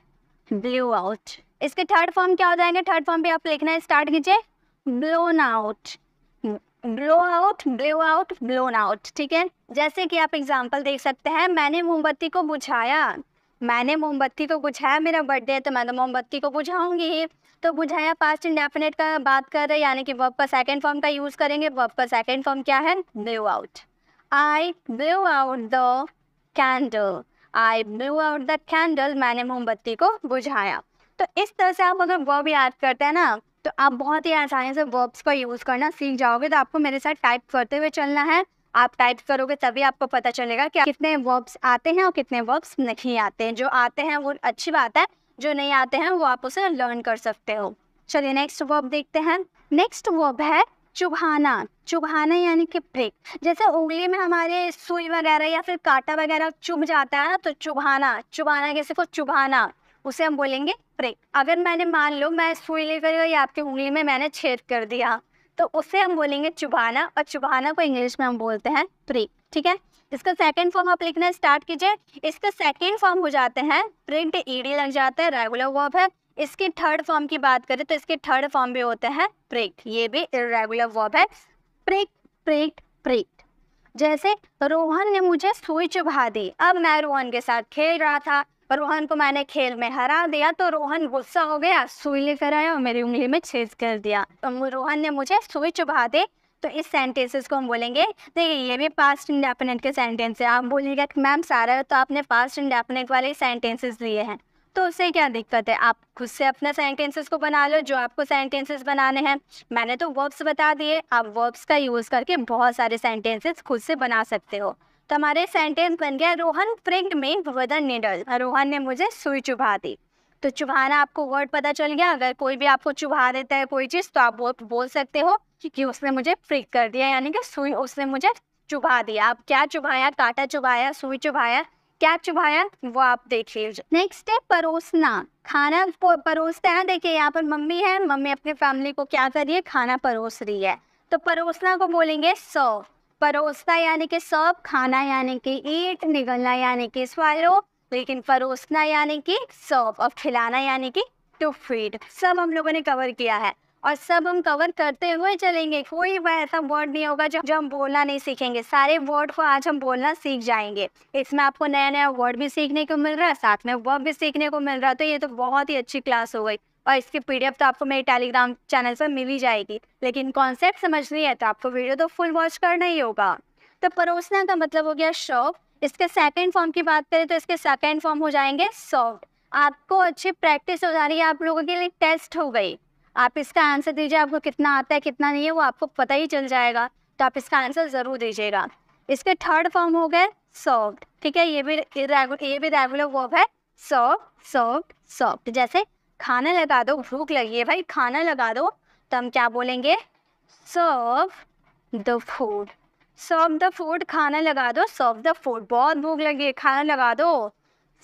A: ब्लो आउट। इसके थर्ड फॉर्म क्या हो जाएंगे, थर्ड फॉर्म भी आप लिखना स्टार्ट कीजिए, blown out, blow out, blow out, blown out. ठीक है, जैसे कि आप एग्जांपल देख सकते हैं, मैंने मोमबत्ती को बुझाया, मैंने मोमबत्ती को बुझाया, मेरा बर्थडे है तो मैं तो मोमबत्ती को बुझाऊंगी ही। तो बुझाया पास्ट इंडेफिनिट का बात कर रहे हैं, यानी कि वर्ब का सेकंड फॉर्म का यूज़ करेंगे। वर्ब का सेकंड फॉर्म क्या है, blow out. I blow out the candle, I blow out the candle, मैंने मोमबत्ती को बुझाया। तो इस तरह से आप अगर वर्ब याद करते हैं ना, तो आप बहुत ही आसानी से वर्ब्स का यूज़ करना सीख जाओगे। तो आपको मेरे साथ टाइप करते हुए चलना है। आप टाइप करोगे तभी आपको पता चलेगा कि कितने वर्ब्स आते हैं और कितने वर्ब्स नहीं आते हैं। जो आते हैं वो अच्छी बात है, जो नहीं आते हैं वो आप उसे लर्न कर सकते हो। चलिए नेक्स्ट वर्ब देखते हैं। नेक्स्ट वर्ब है चुभाना। चुभाना यानी कि प्रिक। जैसे उंगली में हमारे सुई वगैरह या फिर कांटा वगैरह चुभ जाता है ना, तो चुभाना, चुभाना किसी को चुभाना, उसे हम बोलेंगे प्रिक। अगर मैंने मान लो मैं सुई लेकर गई आपकी उंगली में, मैंने छेद कर दिया, तो उसे हम बोलेंगे चुभाना, और चुभाना को इंग्लिश में हम बोलते हैं प्रिक। ठीक है, इसका सेकंड फॉर्म आप लिखना स्टार्ट कीजिए। इसका सेकंड फॉर्म हो जाते हैं प्रिक्ड, ईडी लग जाता है, रेगुलर वर्ब है। इसके थर्ड फॉर्म की बात करें तो इसके थर्ड फॉर्म भी होते हैं प्रिक्ड, ये भी इर्रेगुलर वर्ब है। प्रिक, प्रिक्ड, प्रिक्ड। जैसे रोहन ने मुझे सुई चुभा दी। अब मैं रोहन के साथ खेल रहा था, रोहन को मैंने खेल में हरा दिया, तो रोहन गुस्सा हो गया, सुई लेकर आया और मेरी उंगली में छेद कर दिया। तो रोहन ने मुझे सुई चुभा दी। तो इस सेंटेंसेस को हम बोलेंगे, देखिए ये भी पास्ट इंडेफिनिट के सेंटेंस है। आप बोलिएगा कि मैम सारा तो आपने पास्ट इंडेफिनिट वाले सेंटेंसेस लिए हैं, तो उससे क्या दिक्कत है, आप खुद से अपना सेंटेंसेस को बना लो जो आपको सेंटेंसेस बनाने हैं। मैंने तो वर्ब्स बता दिए, आप वर्ब्स का यूज़ करके बहुत सारे सेंटेंसेस खुद से बना सकते हो। तो हमारे सेंटेंस बन गया, Rohan pricked me with a needle. Rohan ने मुझे सुई चुभा दी। तो चुभाना आपको वर्ड पता चल गया। अगर कोई भी आपको चुभा देता है कोई चीज़, तो आप वो बोल सकते हो कि उसने मुझे प्रिक कर दिया, यानी कि सुई, उसने मुझे चुभा दिया। आप क्या चुभाया, कांटा चुभाया, सुई चुभाया, क्या चुभाया, वो आप देख लीजिए। नेक्स्ट है परोसना। खाना परोसते हैं। देखिए यहाँ पर मम्मी है, मम्मी अपनी फैमिली को क्या कर रही है, खाना परोस रही है। तो परोसना को बोलेंगे सर्व। परोसना यानी कि सर्व, खाना यानी कि ईट, निगलना यानी कि स्वालो, लेकिन परोसना यानी कि सर्व, और खिलाना यानी कि टू फीड। सब हम लोगों ने कवर किया है और सब हम कवर करते हुए चलेंगे। कोई वह ऐसा वर्ड नहीं होगा जो हम बोलना नहीं सीखेंगे। सारे वर्ड को आज हम बोलना सीख जाएंगे। इसमें आपको नया नया वर्ड भी सीखने को मिल रहा है, साथ में वर्ब भी सीखने को मिल रहा है। तो ये तो बहुत ही अच्छी क्लास हो गई और इसकी पीडीएफ तो आपको मेरे टेलीग्राम चैनल पर मिल ही जाएगी। लेकिन कॉन्सेप्ट समझनी है तो आपको वीडियो तो फुल वॉच करना ही होगा। तो परोसना का मतलब हो गया सर्व। इसके सेकेंड फॉर्म की बात करें तो इसके सेकेंड फॉर्म हो जाएंगे सर्व्ड। आपको अच्छी प्रैक्टिस हो जा रही है, आप लोगों के लिए टेस्ट हो गई। आप इसका आंसर दीजिए, आपको कितना आता है कितना नहीं है वो आपको पता ही चल जाएगा। तो आप इसका आंसर ज़रूर दीजिएगा। इसके थर्ड फॉर्म हो गए सर्व्ड, ठीक है। ये भी रेगुलर वर्ब है, सर्व, सर्व्ड, सर्व्ड। जैसे खाना लगा दो, भूख लगी है भाई खाना लगा दो, तो हम क्या बोलेंगे, serve the food. Serve the food, खाना लगा दो, सर्व द फूड। बहुत भूख लगी है खाना लगा दो,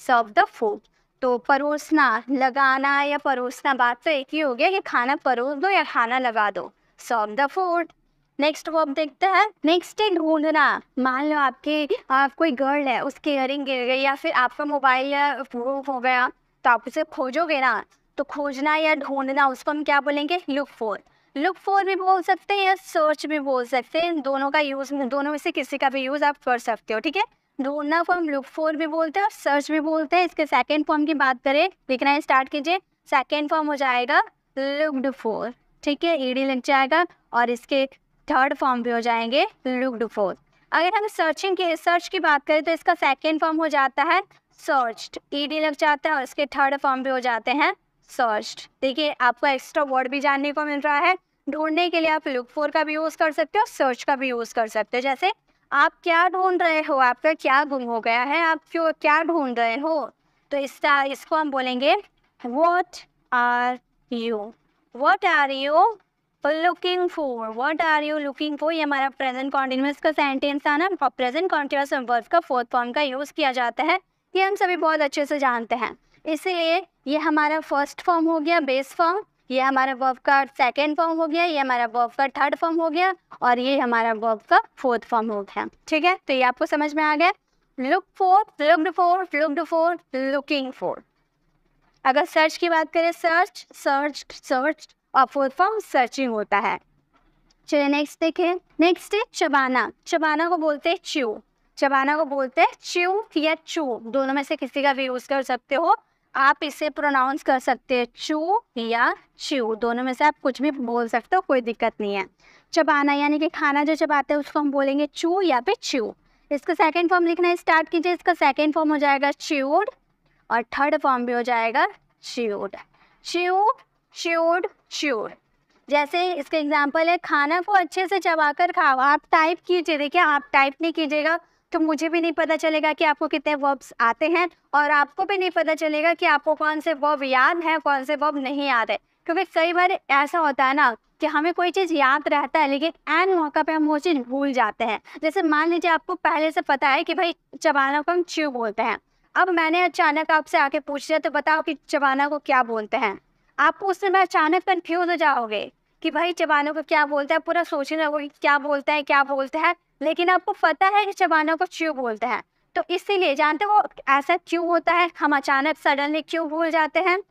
A: सर्व द फूड। तो परोसना, लगाना या परोसना बात तो एक ही हो गया कि खाना परोस दो या खाना लगा दो, serve the food. Next verb देखते हैं। नेक्स्ट है ढूंढना। मान लो आप कोई गर्ल है, उसकी इयरिंग गिर गई या फिर आपका मोबाइल या प्रूफ हो गया तो आप उसे खोजोगे ना। तो खोजना या ढूंढना उसको हम क्या बोलेंगे, लुक फॉर। लुक फॉर भी बोल सकते हैं या सर्च भी बोल सकते हैं। दोनों का यूज़, दोनों में से किसी का भी यूज़ आप कर सकते हो, ठीक है। ढूंढना को हम लुक फॉर भी बोलते हैं और सर्च भी बोलते हैं। इसके सेकेंड फॉर्म की बात करें, लिखना स्टार्ट कीजिए। सेकेंड फॉर्म हो जाएगा लुक्ड फॉर, ठीक है, ईडी लग जाएगा। और इसके थर्ड फॉर्म भी हो जाएंगे लुक्ड फॉर। अगर हम सर्च की बात करें तो इसका सेकेंड फॉर्म हो जाता है सर्च्ड, ईडी लग जाता है और इसके थर्ड फॉर्म भी हो जाते हैं सर्च्ड। देखिए आपको एक्स्ट्रा वर्ड भी जानने को मिल रहा है। ढूंढने के लिए आप लुक फॉर का भी यूज़ कर सकते हो, सर्च का भी यूज़ कर सकते हो। जैसे आप क्या ढूंढ रहे हो, आपका क्या गुम हो गया है, आप क्यों क्या ढूंढ रहे हो, तो इसको हम बोलेंगे what are you. What are you looking for, what are you looking for. ये हमारा प्रेजेंट कॉन्टिन्यूअस का सेंटेंस था ना, और प्रेजेंट कॉन्टिन्यूअस वर्ब का फोर्थ फॉर्म का यूज़ किया जाता है। ये हम सभी बहुत अच्छे से जानते हैं। इसीलिए ये हमारा फर्स्ट फॉर्म हो गया, बेस फॉर्म। ये हमारा वर्ब का सेकेंड फॉर्म हो गया, ये हमारा वर्ब का थर्ड फॉर्म हो गया और ये हमारा वर्ब का फोर्थ फॉर्म हो गया, ठीक है। तो ये आपको समझ में आ गया। Look for, looked for, looked for, looking for. अगर सर्च की बात करें, सर्च, सर्च, सर्च और फोर्थ फॉर्म सर्चिंग होता है। चलिए नेक्स्ट देखें। नेक्स्ट है चबाना। चबाना को बोलते हैं च्यू। चबाना को बोलते हैं च्यू या चू, दोनों में से किसी का भी यूज़ कर सकते हो। आप इसे प्रोनाउंस कर सकते हैं चू या च्यू, दोनों में से आप कुछ भी बोल सकते हो, कोई दिक्कत नहीं है। चबाना यानी कि खाना जो चबाते हैं उसको हम बोलेंगे चू या फिर च्यू। इसका सेकेंड फॉर्म लिखना स्टार्ट कीजिए। इसका सेकेंड फॉर्म हो जाएगा च्यूड और थर्ड फॉर्म भी हो जाएगा च्यूड। Chew, chewed, chewed. जैसे इसका एग्जाम्पल है, खाना को अच्छे से चबाकर खाओ। आप टाइप कीजिए, देखिए आप टाइप नहीं कीजिएगा तो मुझे भी नहीं पता चलेगा कि आपको कितने वर्ब्स आते हैं और आपको भी नहीं पता चलेगा कि आपको कौन से वर्ब याद है, कौन से वर्ब नहीं याद है। क्योंकि कई बार ऐसा होता है ना कि हमें कोई चीज़ याद रहता है लेकिन एन मौका पे हम वो चीज़ भूल जाते हैं। जैसे मान लीजिए आपको पहले से पता है कि भाई चबाना को हम च्यू बोलते हैं, अब मैंने अचानक आपसे आके पूछ लिया तो बताओ कि चबाना को क्या बोलते हैं। आप उस समय अचानक कन्फ्यूज हो जाओगे कि भाई चबाना को क्या बोलता है, पूरा सोचने लगोगे क्या बोलता है क्या बोलता है, लेकिन आपको पता है कि चबाना को च्यू बोलते हैं। तो इसीलिए जानते हो ऐसा क्यों होता है, हम अचानक सडनली क्यों भूल जाते हैं,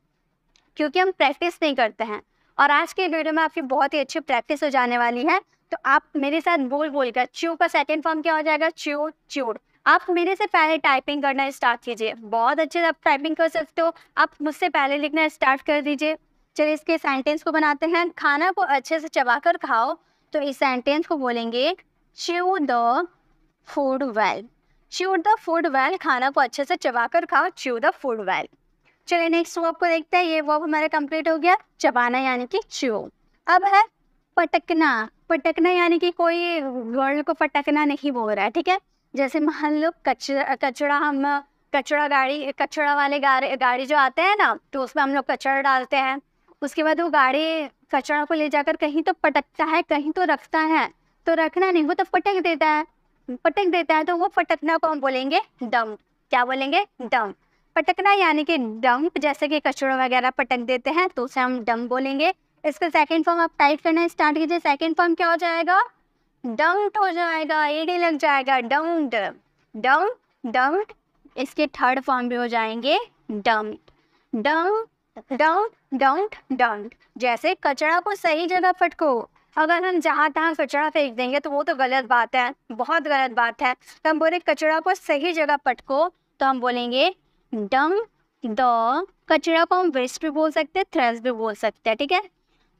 A: क्योंकि हम प्रैक्टिस नहीं करते हैं। और आज के वीडियो में आपकी बहुत ही अच्छी प्रैक्टिस हो जाने वाली है। तो आप मेरे साथ बोल कर, च्यू का सेकेंड फॉर्म क्या हो जाएगा, च्यू, च्यूड। आप मेरे से पहले टाइपिंग करना स्टार्ट कीजिए, बहुत अच्छे से आप टाइपिंग कर सकते हो। आप मुझसे पहले लिखना स्टार्ट कर दीजिए। चलिए इसके सेंटेंस को बनाते हैं। खाना को अच्छे से चबाकर खाओ, तो इस सेंटेंस को बोलेंगे chew the food well. Chew the food well, खाना को अच्छे से चबाकर खाओ, च्यू द फूड वेल। चलिए नेक्स्ट वर्ब को देखते हैं। ये वर्ब हमारा कंप्लीट हो गया, चबाना यानी कि च्यू। अब है पटकना। पटकना यानी कि कोई गर्ल को पटकना नहीं बोल रहा है, ठीक है। जैसे मान लो कचरा वाले गाड़ी जो आते हैं ना, तो उसमें हम लोग कचरा डालते हैं। उसके बाद वो गाड़ी कचरा को ले जाकर कहीं तो पटकता है, कहीं तो रखता है। तो रखना नहीं, वो तो पटक देता है, तो वो पटकना को हम बोलेंगे डंप। क्या बोलेंगे, डंप। पटकना यानी कि डंप, जैसे कि कचरा वगैरह पटक देते हैं तो उसे हम डंप बोलेंगे। इसका सेकेंड फॉर्म आप टाइप करना स्टार्ट कीजिए। सेकेंड फॉर्म क्या हो जाएगा, डंप्ड हो जाएगा, ईडी लग जाएगा, डंप्ड, डंप, डंप्ड, इसके थर्ड फॉर्म भी हो जाएंगे dump, dump, dump, dump, dump. जैसे कचरा को सही जगह पटको, अगर हम जहाँ तहाँ कचरा फेंक देंगे तो वो तो गलत बात है, बहुत गलत बात है। तो हम बोले कचरा को सही जगह पटको, तो हम बोलेंगे डम्प द, कचरा को हम वेस्ट भी बोल सकते हैं, थ्रैश भी बोल सकते हैं, ठीक है।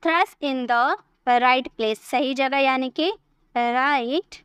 A: Trash in the right place, सही जगह यानी कि राइट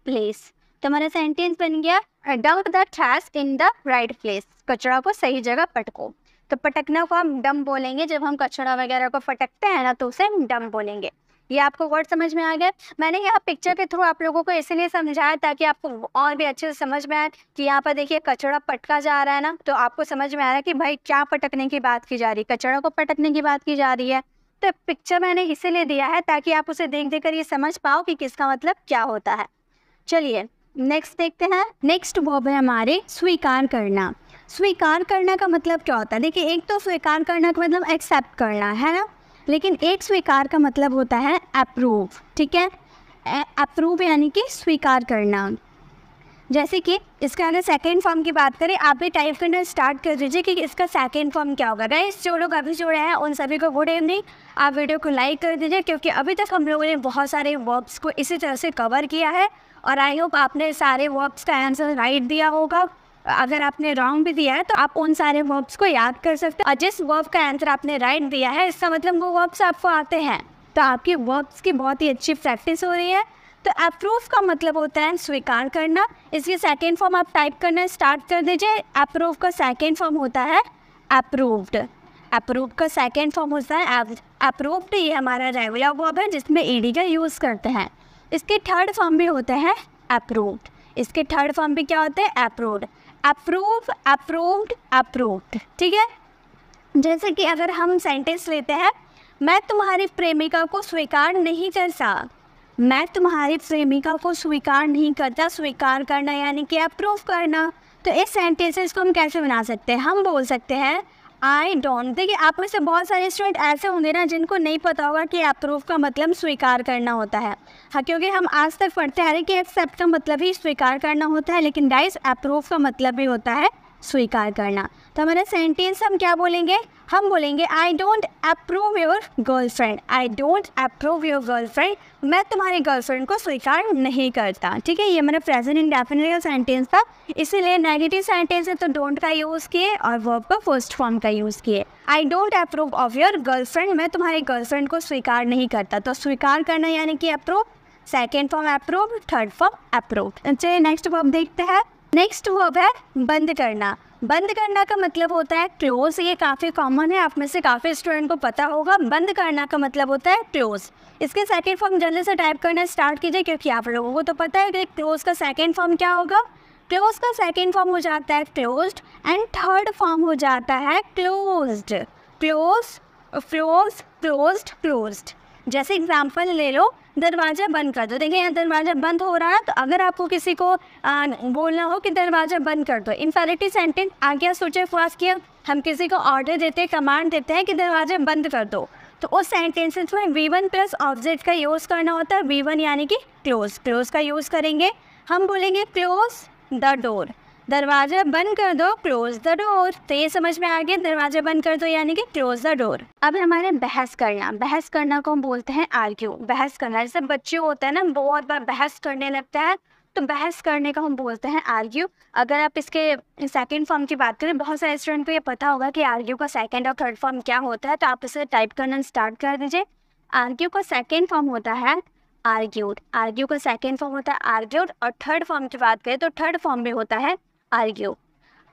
A: प्लेस। तो हमारा सेंटेंस बन गया dump the trash in the right place, कचरा को सही जगह पटको। तो पटकना को हम डंप बोलेंगे, जब हम कचरा वगैरह को पटकते हैं ना तो उसे हम डंप बोलेंगे। ये आपको वर्ड समझ में आ गया। मैंने यहाँ पिक्चर के थ्रू आप लोगों को इसलिए समझाया ताकि आपको और भी अच्छे से समझ में आए कि यहाँ पर देखिए कचरा पटका जा रहा है ना, तो आपको समझ में आ रहा है कि भाई क्या पटकने की बात की जा रही है, कचरा को पटकने की बात की जा रही है। तो पिक्चर मैंने इसीलिए दिया है ताकि आप उसे देख देख कर ये समझ पाओ कि किसका मतलब क्या होता है। चलिए नेक्स्ट देखते हैं। नेक्स्ट वर्ब है हमारे स्वीकार करना। स्वीकार करना का मतलब क्या होता है? देखिए एक तो स्वीकार करना का मतलब एक्सेप्ट करना है ना, लेकिन एक स्वीकार का मतलब होता है अप्रूव, ठीक है। अप्रूव यानी कि स्वीकार करना। जैसे कि इसका अगर सेकेंड फॉर्म की बात करें, आप भी टाइप करना स्टार्ट कर दीजिए कि इसका सेकेंड फॉर्म क्या होगा। गाइस जो लोग अभी जुड़े हैं उन सभी को गुड इवनिंग। आप वीडियो को लाइक कर दीजिए क्योंकि अभी तक हम लोगों ने बहुत सारे वर्ब्स को इसी तरह से कवर किया है और आई होप आपने सारे वर्ब्स का आंसर राइट दिया होगा। अगर आपने रॉन्ग भी दिया है तो आप उन सारे वर्ब्स को याद कर सकते हैं और जिस वर्ब का आंसर आपने राइट दिया है इसका मतलब वो वर्ब्स आपको आते हैं, तो आपकी वर्ब्स की बहुत ही अच्छी प्रैक्टिस हो रही है। तो अप्रूव का मतलब होता है स्वीकार करना। इसके सेकेंड फॉर्म आप टाइप करना स्टार्ट कर दीजिए। अप्रूव का सेकेंड फॉर्म होता है अप्रूव्ड। अप्रूव का सेकेंड फॉर्म होता है अप्रूव्ड। ये हमारा रेगुलर वर्ब है जिसमें ईडी का यूज़ करते हैं। इसके थर्ड फॉर्म भी होते हैं अप्रूव्ड। इसके थर्ड फॉर्म भी क्या होते हैं? अप्रूव्ड। अप्रूव, अप्रूव्ड, अप्रूव्ड, ठीक है। जैसे कि अगर हम सेंटेंस लेते हैं, मैं तुम्हारी प्रेमिका को स्वीकार नहीं करता। मैं तुम्हारी प्रेमिका को स्वीकार नहीं करता। स्वीकार करना यानी कि अप्रूव करना। तो इस सेंटेंसेस को हम कैसे बना सकते हैं? हम बोल सकते हैं आई डोंट। देखिए आप में से बहुत सारे स्टूडेंट ऐसे होंगे ना जिनको नहीं पता होगा कि अप्रूव का मतलब स्वीकार करना होता है। हाँ, क्योंकि हम आज तक पढ़ते आ रहे कि एक्सेप्ट का मतलब ही स्वीकार करना होता है, लेकिन गाइस अप्रूव का मतलब भी होता है स्वीकार करना। तो हमारा सेंटेंस हम क्या बोलेंगे? हम बोलेंगे I don't approve your girlfriend. I don't approve your girlfriend. मैं तुम्हारी गर्लफ्रेंड को स्वीकार नहीं करता, ठीक है। ये मेरा प्रेजेंट इंडेफिनिट का सेंटेंस था, इसीलिए नेगेटिव सेंटेंस है तो डोंट का यूज़ किए और वर्ब का फर्स्ट फॉर्म का यूज़ किए। I don't approve of your girlfriend. मैं तुम्हारी गर्लफ्रेंड को स्वीकार नहीं करता। तो स्वीकार करना यानी कि approve, second form approve, third form approve. चलिए नेक्स्ट वर्ब देखते हैं। नेक्स्ट वर्ब है बंद करना। बंद करना का मतलब होता है क्लोज। ये काफ़ी कॉमन है, आप में से काफ़ी स्टूडेंट को पता होगा। बंद करना का मतलब होता है क्लोज। इसके सेकेंड फॉर्म जल्दी से टाइप करना स्टार्ट कीजिए क्योंकि आप लोगों को तो पता है कि क्लोज का सेकेंड फॉर्म क्या होगा। क्लोज का सेकेंड फॉर्म हो जाता है क्लोज्ड एंड थर्ड फॉर्म हो जाता है closed. Close, close, closed, closed. जैसे एग्जाम्पल ले लो, दरवाज़ा बंद कर दो। देखिए यहाँ दरवाज़ा बंद हो रहा है, तो अगर आपको किसी को बोलना हो कि दरवाज़ा बंद कर दो, इम्पेरेटिव सेंटेंस आ गया। सोचे फर्स्ट किया, हम किसी को ऑर्डर देते हैं, कमांड देते हैं कि दरवाज़ा बंद कर दो, तो उस सेंटेंसेस में V1 प्लस ऑब्जेक्ट का यूज़ करना होता है। V1 यानी कि क्लोज। क्लोज का यूज़ करेंगे, हम बोलेंगे क्लोज द डोर। दरवाज़ा बंद कर दो, क्लोज द डोर। तो ये समझ में आ गया, दरवाज़ा बंद कर दो यानी कि क्लोज द डोर। अब हमारे बहस करना। बहस करना को हम बोलते हैं आर्ग्यू। बहस करना, जैसे बच्चे होते हैं ना बहुत बार बहस करने लगता है, तो बहस करने को हम बोलते हैं आर्ग्यू। अगर आप इसके सेकंड फॉर्म की बात करें, बहुत सारे स्टूडेंट को ये पता होगा कि आर्ग्यू का सेकंड और थर्ड फॉर्म क्या होता है, तो आप इसे टाइप करना स्टार्ट कर दीजिए। आर्ग्यू का सेकंड फॉर्म होता है आर्ग्यूड। आर्ग्यू का सेकंड फॉर्म होता है आर्ग्यूड और थर्ड फॉर्म की बात करें तो थर्ड फॉर्म भी होता है आर्ग्यू।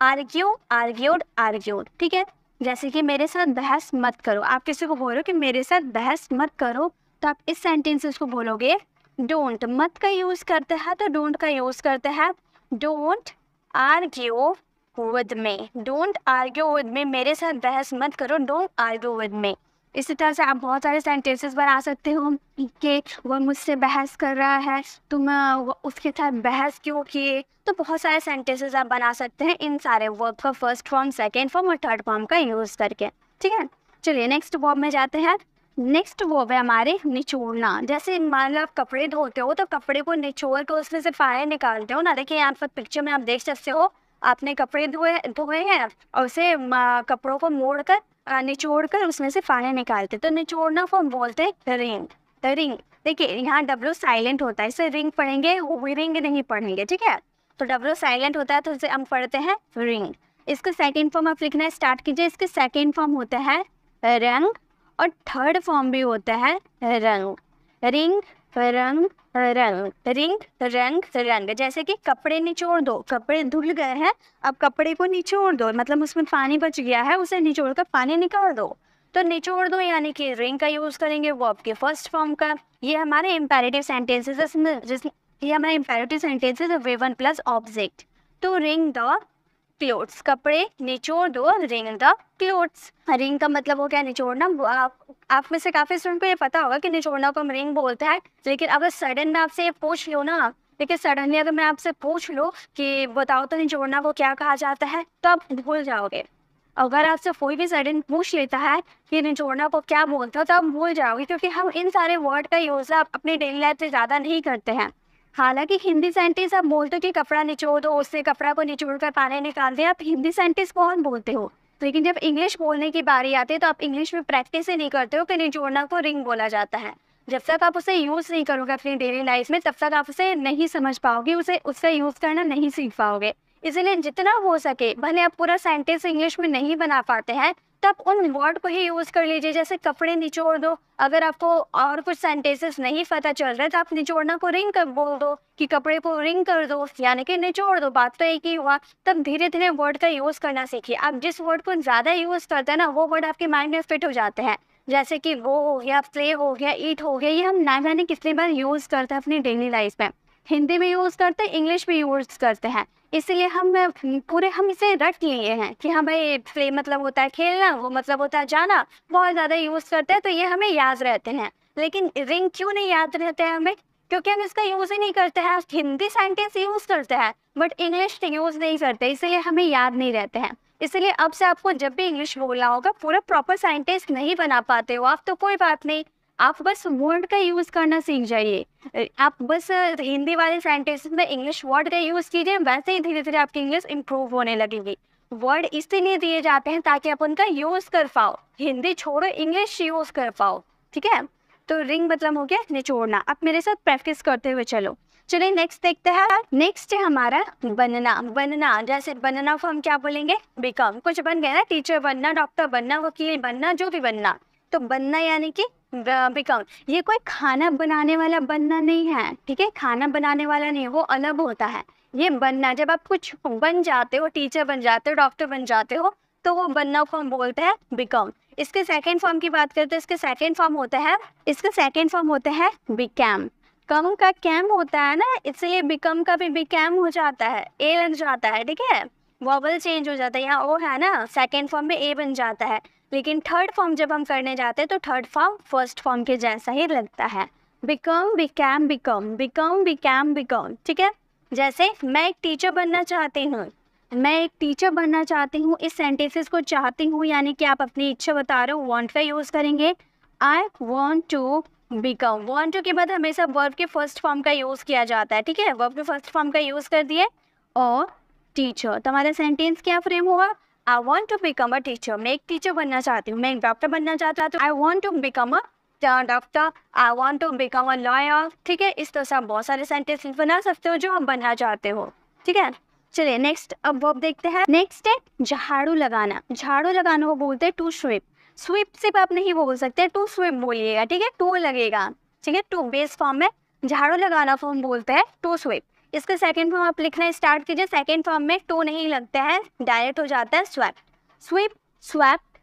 A: आर्ग्यू, आर्ग्यूड, आर्ग्यूड, ठीक है। जैसे कि मेरे साथ बहस मत करो। आप किसी को बोल रहे हो कि मेरे साथ बहस मत करो, तो आप इस सेंटेंस को बोलोगे डोंट। मत का यूज़ करते हैं तो डोंट का यूज़ करते हैं। Don't argue with me. Don't argue with me, मेरे साथ बहस मत करो, डोंट आर्ग्यू विद मी। इसी तरह से आप बहुत सारे सेंटेंसेस बना सकते हो कि वह मुझसे बहस कर रहा है, तुम उसके साथ बहस क्यों किए। तो बहुत सारे सेंटेंसेस आप बना सकते हैं इन सारे वर्ब का फर्स्ट फॉर्म, सेकेंड फॉर्म और थर्ड फॉर्म का यूज़ करके, ठीक है। चलिए नेक्स्ट वर्ब में जाते हैं। नेक्स्ट वर्ब है हमारे निचोड़ना। जैसे मान लो आप कपड़े धोते हो तो कपड़े को निचोड़ कर उसमें से फायर निकालते हो ना। देखिए यहाँ पर पिक्चर में आप देख सकते हो, आपने कपड़े धोए धोए हैं और उसे कपड़ों को मोड़कर निचोड़ कर उसमें से पानी निकालते, तो निचोड़ना को हम बोलते हैं रिंग। द रिंग, देखिए यहाँ डब्ल्यू साइलेंट होता है, इसे रिंग पढ़ेंगे, रिंग नहीं पढ़ेंगे, ठीक है। तो डब्ल्यू साइलेंट होता है तो इसे हम पढ़ते हैं रिंग। इसका सेकेंड फॉर्म आप लिखना स्टार्ट कीजिए। इसके सेकेंड फॉर्म होता है रंग और थर्ड फॉर्म भी होता है रंग। रिंग, रंग, रंग, रिंग, रंग, रंग। जैसे कि कपड़े निचोड़ दो, कपड़े धुल गए हैं, अब कपड़े को निचोड़ दो, मतलब उसमें पानी बच गया है, उसे निचोड़ कर पानी निकाल दो, तो निचोड़ दो यानी कि रिंग का यूज करेंगे वर्ब के फर्स्ट फॉर्म का। ये हमारे इम्पेरेटिव सेंटेंसेस ये हमारे imperative sentences way one plus object. तो रिंग द क्लोथ्स, कपड़े निचोड़ दो, रिंग द क्लोथ्स। रिंग का मतलब हो गया निचोड़ना। आप में से काफी स्टूडेंट को ये पता होगा कि निचोड़ना को हम रिंग बोलते हैं, लेकिन अगर सडन में आपसे ये पूछ लो ना, लेकिन सडनली अगर मैं आपसे पूछ लो कि बताओ तो निचोड़ना को क्या कहा जाता है, तो आप भूल जाओगे। अगर आपसे कोई भी सडन पूछ लेता है कि निचोड़ना को क्या बोलते हो, तो आप भूल जाओगे, क्योंकि हम इन सारे वर्ड का यूज अपनी डेली लाइफ से ज़्यादा नहीं करते हैं। हालांकि हिंदी सेंटेंस आप बोलते हो कि कपड़ा निचोड़ दो, उससे कपड़ा को निचोड़ कर पानी निकाल दे, आप हिंदी सेंटेंस बहुत बोलते हो, लेकिन जब इंग्लिश बोलने की बारी आती है तो आप इंग्लिश में प्रैक्टिस ही नहीं करते हो कि निचोड़ना को रिंग बोला जाता है। जब तक आप उसे यूज़ नहीं करोगे अपनी डेली लाइफ में, तब तक आप उसे नहीं समझ पाओगे, उसे उसका यूज़ करना नहीं सीख पाओगे। इसलिए जितना हो सके, भले आप पूरा सेंटेंस इंग्लिश में नहीं बना पाते हैं, तब उन वर्ड को ही यूज़ कर लीजिए। जैसे कपड़े निचोड़ दो, अगर आपको और कुछ सेंटेंसेस नहीं पता चल रहा है तो आप निचोड़ना को रिंग कर बोल दो कि कपड़े को रिंग कर दो, यानी कि निचोड़ दो, बात तो एक ही हुआ। तब धीरे धीरे वर्ड का यूज़ करना सीखिए। आप जिस वर्ड को ज़्यादा यूज़ करते हैं ना, वो वर्ड आपके माइंड में फिट हो जाते हैं। जैसे कि वो हो गया, प्ले हो गया, ईट हो गया, ये हम ना जाने कितनी बार यूज़ करते हैं अपनी डेली लाइफ में। हिंदी में यूज़ करते हैं, इंग्लिश में यूज़ करते हैं, इसलिए हम इसे रट लिए हैं कि हाँ भाई प्ले मतलब होता है खेलना, वो मतलब होता है जाना, बहुत ज़्यादा यूज़ करते हैं तो ये हमें याद रहते हैं। लेकिन रिंग क्यों नहीं याद रहते हैं हमें? क्योंकि हम इसका यूज़ ही नहीं करते हैं। हिंदी सेंटेंस यूज़ करते हैं बट इंग्लिश यूज़ नहीं करते, इसलिए हमें याद नहीं रहते हैं। इसलिए अब से आपको जब भी इंग्लिश बोलना होगा, पूरा प्रॉपर सेंटेंस नहीं बना पाते हो आप, तो कोई बात नहीं, आप बस वर्ड का यूज़ करना सीख जाइए। आप बस हिंदी वाले सेंटेंसेस में इंग्लिश वर्ड का यूज़ कीजिए, वैसे ही धीरे धीरे आपकी इंग्लिश इंप्रूव होने लगेगी। वर्ड इसलिए दिए जाते हैं ताकि आप उनका यूज़ कर पाओ, हिंदी छोड़ो इंग्लिश यूज़ कर पाओ, ठीक है। तो रिंग मतलब हो गया निचोड़ना। अब मेरे साथ प्रैक्टिस करते हुए चलो। चलिए नेक्स्ट देखते हैं। नेक्स्ट है हमारा बनना। बनना, जैसे बनना को हम क्या बोलेंगे? बिकम। कुछ बन गया ना, टीचर बनना, डॉक्टर बनना, वकील बनना, जो भी बनना, तो बनना यानी कि बिकम। ये कोई खाना बनाने वाला बनना नहीं है, ठीक है, खाना बनाने वाला नहीं, वो अलग होता है। ये बनना, जब आप कुछ बन जाते हो, टीचर बन जाते हो, डॉक्टर बन जाते हो, तो वो बनना को हम बोलते हैं बिकम। इसके सेकेंड फॉर्म की बात करते हैं, इसके सेकेंड फॉर्म होता है बिकैम। कम का कैम होता है ना, इसलिए बिकम का भी बिकैम हो जाता है, ए लग जाता है, ठीक है, वॉवल चेंज हो जाता है। यहाँ ओ है ना, सेकेंड फॉर्म में ए बन जाता है। लेकिन थर्ड फॉर्म जब हम करने जाते हैं तो थर्ड फॉर्म फर्स्ट फॉर्म के जैसा ही लगता है। Become, became, become, become, became, become, ठीक है। जैसे मैं एक टीचर बनना चाहती हूँ, इस सेंटेंसेस को चाहती हूँ यानी कि आप अपनी इच्छा बता रहे हो, वांट का यूज़ करेंगे। I want to become. Want to के बाद हमेशा वर्ब के फर्स्ट फॉर्म का यूज़ किया जाता है, ठीक है, वर्ब के फर्स्ट फॉर्म का यूज़ कर दिए और टीचर। तो हमारा सेंटेंस क्या फ्रेम होगा? I want to become a teacher. मैं एक टीचर बनना चाहती हूँ, मैं एक डॉक्टर बनना चाहता हूँ, I want to become a doctor, I want to become a lawyer, ठीक है। इस तरह से आप बहुत सारे सेंटेंस बना सकते हो जो आप बनना चाहते हो, ठीक है। चलिए नेक्स्ट अब वर्ब देखते हैं। नेक्स्ट है झाड़ू लगाना। झाड़ू लगाना को बोलते हैं टू स्वीप। स्वीप सिर्फ आप नहीं बोल सकते, टू स्वीप बोलिएगा, ठीक है, टू लगेगा, ठीक है, टू बेस फॉर्म में झाड़ू लगाना फॉर्म बोलते हैं टू स्वीप। इसका सेकंड फॉर्म आप लिखना स्टार्ट कीजिए। सेकंड फॉर्म में टू नहीं लगता है, डायरेक्ट हो जाता है swapped. Sweep, swapped,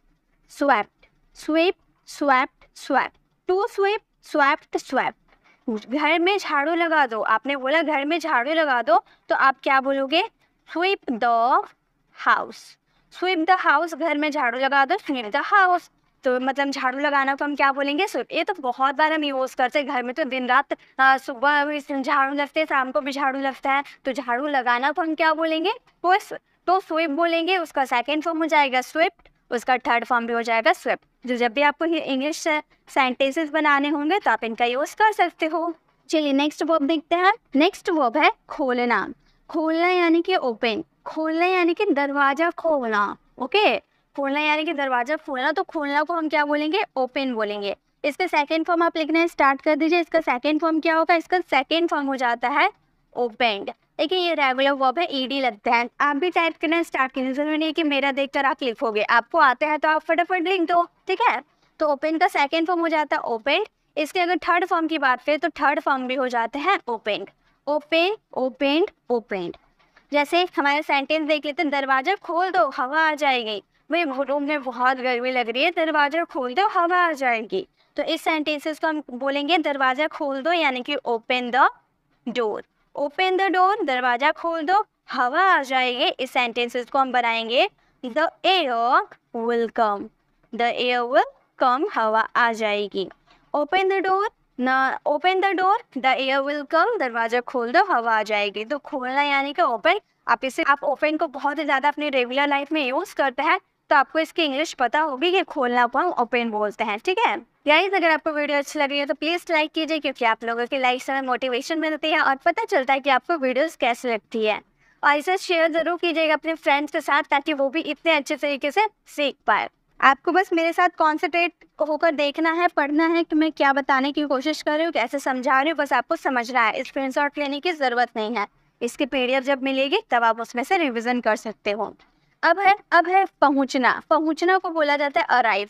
A: swapped, sweep, swapped, swapped, to sweep, swapped, swapped. घर में झाड़ू लगा दो, आपने बोला घर में झाड़ू लगा दो, तो आप क्या बोलोगे? Sweep the house. Sweep the house, घर में झाड़ू लगा दो, स्वीप द हाउस। तो मतलब झाड़ू लगाना को हम क्या बोलेंगे? स्वीप। ये तो बहुत बार हम यूज़ करते हैं, घर में तो दिन रात सुबह भी झाड़ू लगते हैं, शाम को भी झाड़ू लगता है, तो झाड़ू लगाना को हम क्या बोलेंगे? तो स्वीप बोलेंगे। उसका सेकेंड फॉर्म हो जाएगा स्वीप्ड, उसका थर्ड फॉर्म भी हो जाएगा स्वीप्ड। जो जब भी आपको इंग्लिश सेंटेंसेस बनाने होंगे तो आप इनका यूज़ कर सकते हो। चलिए नेक्स्ट वर्ब देखते हैं। नेक्स्ट वर्ब है खोलना। खोलना यानी कि ओपन, खोलना यानी कि दरवाजा खोलना। ओके, खोलना यानी कि दरवाजा खोलना, तो खोलना को हम क्या बोलेंगे? ओपन बोलेंगे। इसका सेकेंड फॉर्म आप लिखना स्टार्ट कर दीजिए। इसका सेकेंड फॉर्म क्या होगा? इसका सेकेंड फॉर्म हो जाता है ओपेंड। देखिए ये रेगुलर वर्ब है, ईडी लगता है। आप भी टाइप करना स्टार्ट कीजिए, जरूरी नहीं कि मेरा देखकर आप लिखोगे, आपको आता है तो आप फटाफट लिख दो, ठीक है। तो ओपन का सेकेंड फॉर्म हो जाता है ओपेंड। इसके अगर थर्ड फॉर्म की बात करें तो थर्ड फॉर्म भी हो जाता है ओपेंड। Open, opened, opened. जैसे हमारे सेंटेंस देख लेते हैं, दरवाजा खोल दो हवा आ जाएगी। भाई रूम में बहुत गर्मी लग रही है, दरवाजा खोल दो हवा आ जाएगी। तो इस सेंटेंसेस को हम बोलेंगे दरवाजा खोल दो यानी कि open the door. Open the door, दरवाजा खोल दो हवा आ जाएगी। इस सेंटेंसेस को हम बनाएंगे the air will come. The air will come, हवा आ जाएगी। ओपन द डोर ना, open the door, the air will come, दरवाजा खोल दो हवा आ जाएगी। तो खोलना यानी कि ओपन। आप ओपन को बहुत ही ज़्यादा अपनी रेगुलर लाइफ में यूज़ करते हैं तो आपको इसकी इंग्लिश पता होगी कि खोलना को हम ओपन बोलते हैं, ठीक है। गाइस अगर आपको वीडियो अच्छी लगी है तो प्लीज़ लाइक कीजिए, क्योंकि आप लोगों की लाइक से हमें मोटिवेशन मिलती है और पता चलता है कि आपको वीडियोस कैसे लगती है। और इसे शेयर ज़रूर कीजिएगा अपने फ्रेंड्स के साथ, ताकि वो भी इतने अच्छे तरीके से सीख पाए। आपको बस मेरे साथ कॉन्सेंट्रेट होकर देखना है, पढ़ना है कि मैं क्या बताने की कोशिश कर रही हूँ, कैसे समझा रही हूँ, बस आपको समझना है। स्क्रीनशॉट लेने की ज़रूरत नहीं है। इसकी PDF जब मिलेगी तब आप उसमें से रिविज़न कर सकते हो। अब है पहुँचना। पहुँचना को बोला जाता है अराइव।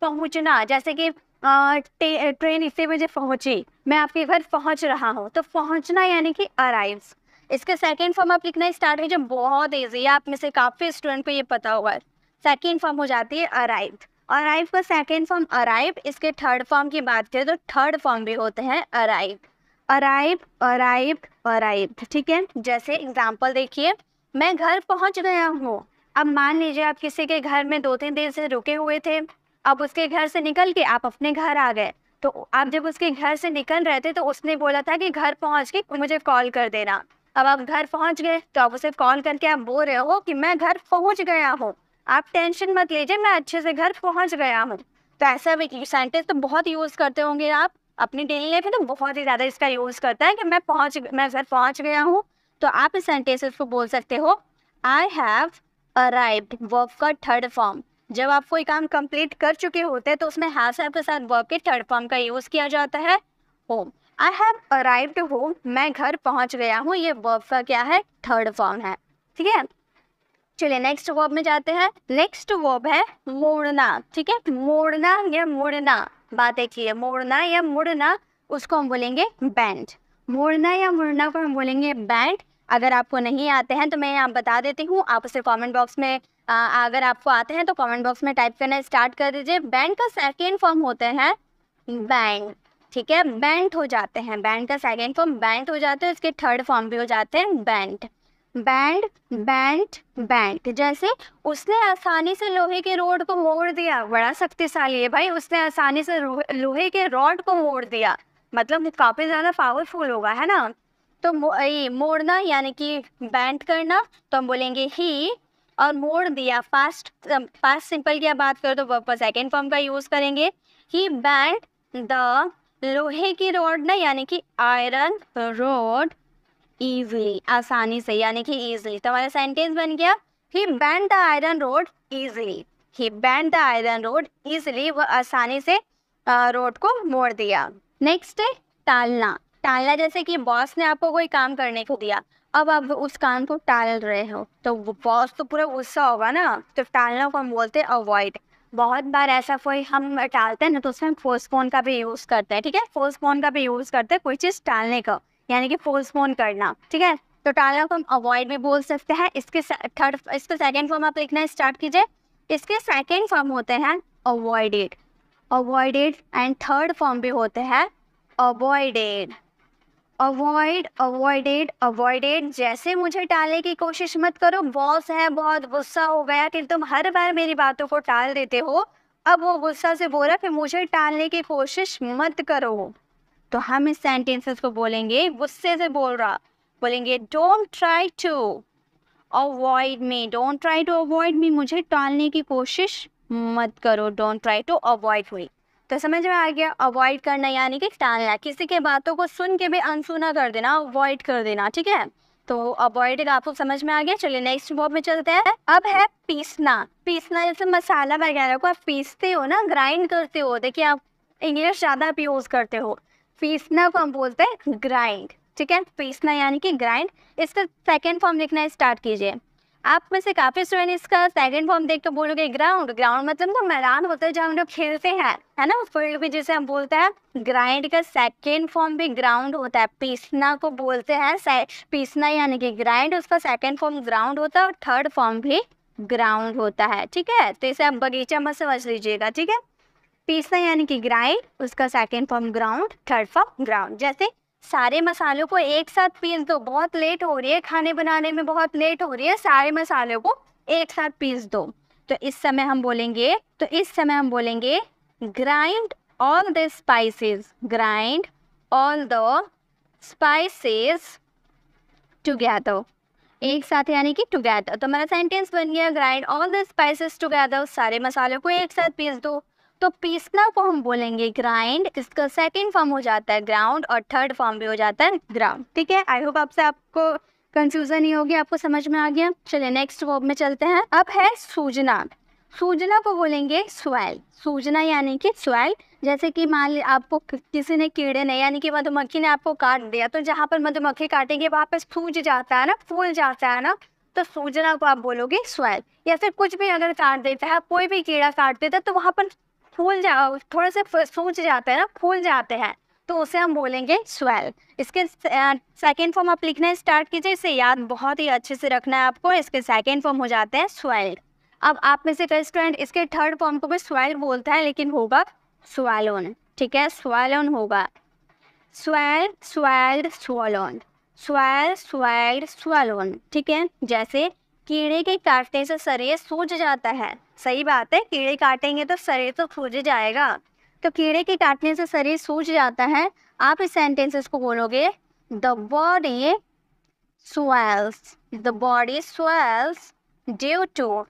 A: पहुँचना, जैसे कि ट्रेन इतने बजे पहुँची, मैं आपके घर पहुँच रहा हूँ, तो पहुँचना यानी कि अराइव। इसका सेकेंड फॉर्म आप लिखना स्टार्ट कीजिए, बहुत ईजी है, आप में से काफ़ी स्टूडेंट को ये पता होगा। सेकेंड फॉर्म हो जाती है अराइव। अराइव का सेकेंड फॉर्म अराइव। इसके थर्ड फॉर्म की बात करें तो थर्ड फॉर्म भी होते हैं अराइव। अराइव, अराइव, अराइव, ठीक है। जैसे एग्जाम्पल देखिए, मैं घर पहुंच गया हूँ। अब मान लीजिए आप किसी के घर में 2-3 दिन से रुके हुए थे, अब उसके घर से निकल के आप अपने घर आ गए। तो आप जब उसके घर से निकल रहे थे तो उसने बोला था कि घर पहुँच के मुझे कॉल कर देना। अब आप घर पहुँच गए तो आप उसे कॉल करके आप बोल रहे हो कि मैं घर पहुँच गया हूँ, आप टेंशन मत लीजिए, मैं अच्छे से घर पहुंच गया हूँ। तो ऐसा भी सेंटेंस तो बहुत यूज़ करते होंगे आप अपनी डेली लाइफ में, तो बहुत ही ज़्यादा इसका यूज़ करता है कि मैं घर पहुंच गया हूँ। तो आप इस सेंटेंसेस को बोल सकते हो आई हैव अराइव्ड, वर्ब का थर्ड फॉर्म। जब आप कोई काम कंप्लीट कर चुके होते हैं तो उसमें हैव से के साथ वर्ब के थर्ड फॉर्म का यूज़ किया जाता है home. I have arrived home, मैं घर पहुँच गया हूँ, ये वर्ब का क्या है? थर्ड फॉर्म है, ठीक है। चलिए नेक्स्ट वर्ब में जाते हैं। नेक्स्ट वर्ब है मोड़ना, ठीक है। मोड़ना या मुड़ना, बात देखिए, मोड़ना या मुड़ना, उसको हम बोलेंगे बैंड। मोड़ना या मुड़ना को हम बोलेंगे बैंड। अगर आपको नहीं आते हैं तो मैं यहाँ बता देती हूँ, आप उसे कमेंट बॉक्स में अगर आपको आते हैं तो कमेंट बॉक्स में टाइप करना स्टार्ट कर दीजिए। बैंड का सेकेंड फॉर्म होते हैं बैंड, ठीक है, बैंड हो जाते हैं। बैंड का सेकेंड फॉर्म बैंड हो जाते हैं, इसके थर्ड फॉर्म भी हो जाते हैं बैंड। Band, band, band. जैसे उसने आसानी से लोहे के रॉड को मोड़ दिया, बड़ा शक्तिशाली है भाई, उसने आसानी से लोहे के रॉड को मोड़ दिया, मतलब काफ़ी ज़्यादा पावरफुल होगा, है ना। तो मोड़ना यानी कि बैंड करना, तो हम बोलेंगे ही। और मोड़ दिया, पास्ट सिंपल की बात करो तो वर्ब का सेकेंड फॉर्म का यूज़ करेंगे। ही बैंड द, लोहे की रॉड ना यानी कि आयरन रॉड, ईजिली, आसानी से, यानी कि ईजिली। तो हमारा सेंटेंस बन गया he bend the iron rod easily. He bend the iron rod easily, वह आसानी से रोड को मोड़ दिया। नेक्स्ट है टालना। टालना, जैसे कि बॉस ने आपको कोई काम करने को दिया, अब आप उस काम को टाल रहे हो तो बॉस तो पूरा गुस्सा होगा ना, तो टालना को हम बोलते हैं अवॉइड। बहुत बार ऐसा कोई हम टालते हैं ना तो उसमें पोस्टपोन का भी यूज़ करते हैं, ठीक है। पोस्टपोन का भी यूज़ करते हैं कोई चीज़ टालने का, यानी कि पोस्टपोन करना, ठीक है। तो टालना को हम अवॉइड भी बोल सकते हैं। इसके सेकेंड फॉर्म आप लिखना स्टार्ट कीजिए। इसके सेकेंड फॉर्म होते हैं avoided, avoided, and third form भी होते हैं अवॉइडेड। Avoid, avoided, avoided. जैसे मुझे टालने की कोशिश मत करो, बॉस है बहुत गुस्सा हो गया कि तुम हर बार मेरी बातों को टाल देते हो, अब वो गुस्सा से बोला कि मुझे टालने की कोशिश मत करो। तो हम इस सेंटेंसेस को बोलेंगे, गुस्से से बोल रहा, बोलेंगे don't try to avoid me, don't try to avoid me, मुझे टालने की कोशिश मत करो, don't try to avoid me. तो समझ में आ गया, अवॉइड करना यानी कि टालना, किसी के बातों को सुन के भी अनसुना कर देना, अवॉइड कर देना, ठीक है। तो अवॉइडेड आपको समझ में आ गया। चलिए नेक्स्ट वर्ब में चलते हैं। अब है पीसना। पीसना जैसे मसाला वगैरह को आप पीसते हो ना, ग्राइंड करते हो। देखिए आप इंग्लिश ज़्यादा आप यूज करते हो, पीसना को हम बोलते हैं ग्राइंड। ठीक है, पीसना यानी कि ग्राइंड। इसका सेकेंड फॉर्म लिखना स्टार्ट कीजिए। आप में से काफी स्टूडेंट इसका सेकंड फॉर्म देख के बोलोगे ग्राउंड। ग्राउंड मतलब तो मैदान होता है जहाँ हम लोग खेलते हैं, है ना, फील्ड भी जिसे हम बोलते हैं। ग्राइंड का सेकंड फॉर्म भी ग्राउंड होता है। पीसना को बोलते हैं पीसना यानी कि ग्राइंड, उसका सेकंड फॉर्म ग्राउंड होता है और थर्ड फॉर्म भी ग्राउंड होता है। ठीक है, तो इसे आप बगीचा मत समझ लीजिएगा। ठीक है, पीसना यानी कि ग्राइंड, उसका second form ground, third form ground. जैसे सारे मसालों को एक साथ पीस दो, बहुत लेट हो रही है, खाने बनाने में बहुत लेट हो रही है, सारे मसालों को एक साथ पीस दो। तो इस समय हम बोलेंगे grind all the spices, grind all the spices together, एक साथ यानी कि टुगेदर। तो हमारा सेंटेंस बन गया grind all the spices together, सारे मसालों को एक साथ पीस दो। तो पीसना को हम बोलेंगे ग्राइंड, इसका सेकंड फॉर्म हो जाता है ग्राउंड और थर्ड फॉर्म भी हो जाता है ग्राउंड। ठीक है, आई होप आपको कंफ्यूजन नहीं होगी, आपको समझ में आ गया। चलिए नेक्स्ट वर्ब में चलते हैं। अब है सूजना। सूजना को बोलेंगे स्वेल। सूजना यानी कि स्वेल। जैसे कि मान ली आपको किसी ने कीड़े ने यानी कि मधुमक्खी ने आपको काट दिया, तो जहाँ पर मधुमक्खी काटेंगे वहाँ पर सूज जाता है ना, फूल जाता है ना, तो सूजना को आप बोलोगे स्वेल। या फिर कुछ भी अगर काट देता है, कोई भी कीड़ा काट देता है, तो वहाँ पर फूल थोड़ा सा सूज जाते हैं ना, फूल जाते हैं, तो उसे हम बोलेंगे स्वेल। इसके सेकेंड फॉर्म आप लिखना स्टार्ट कीजिए, इसे याद बहुत ही अच्छे से रखना है आपको। इसके सेकेंड फॉर्म हो जाते हैं स्वेल। अब आप में से कई स्टूडेंट इसके थर्ड फॉर्म को भी स्वेल बोलता है, लेकिन होगा स्वैलोन। ठीक है, स्वैलोन होगा। Swell, swelled, swollen, swell, swelled, swollen. ठीक है, जैसे कीड़े के काटने से शरीर सूज जाता है। सही बात है, कीड़े काटेंगे तो शरीर तो सूज जाएगा, तो कीड़े के काटने से शरीर सूज जाता है। आप इस सेंटेंसेस को बोलोगे the body swells, the body swells due to,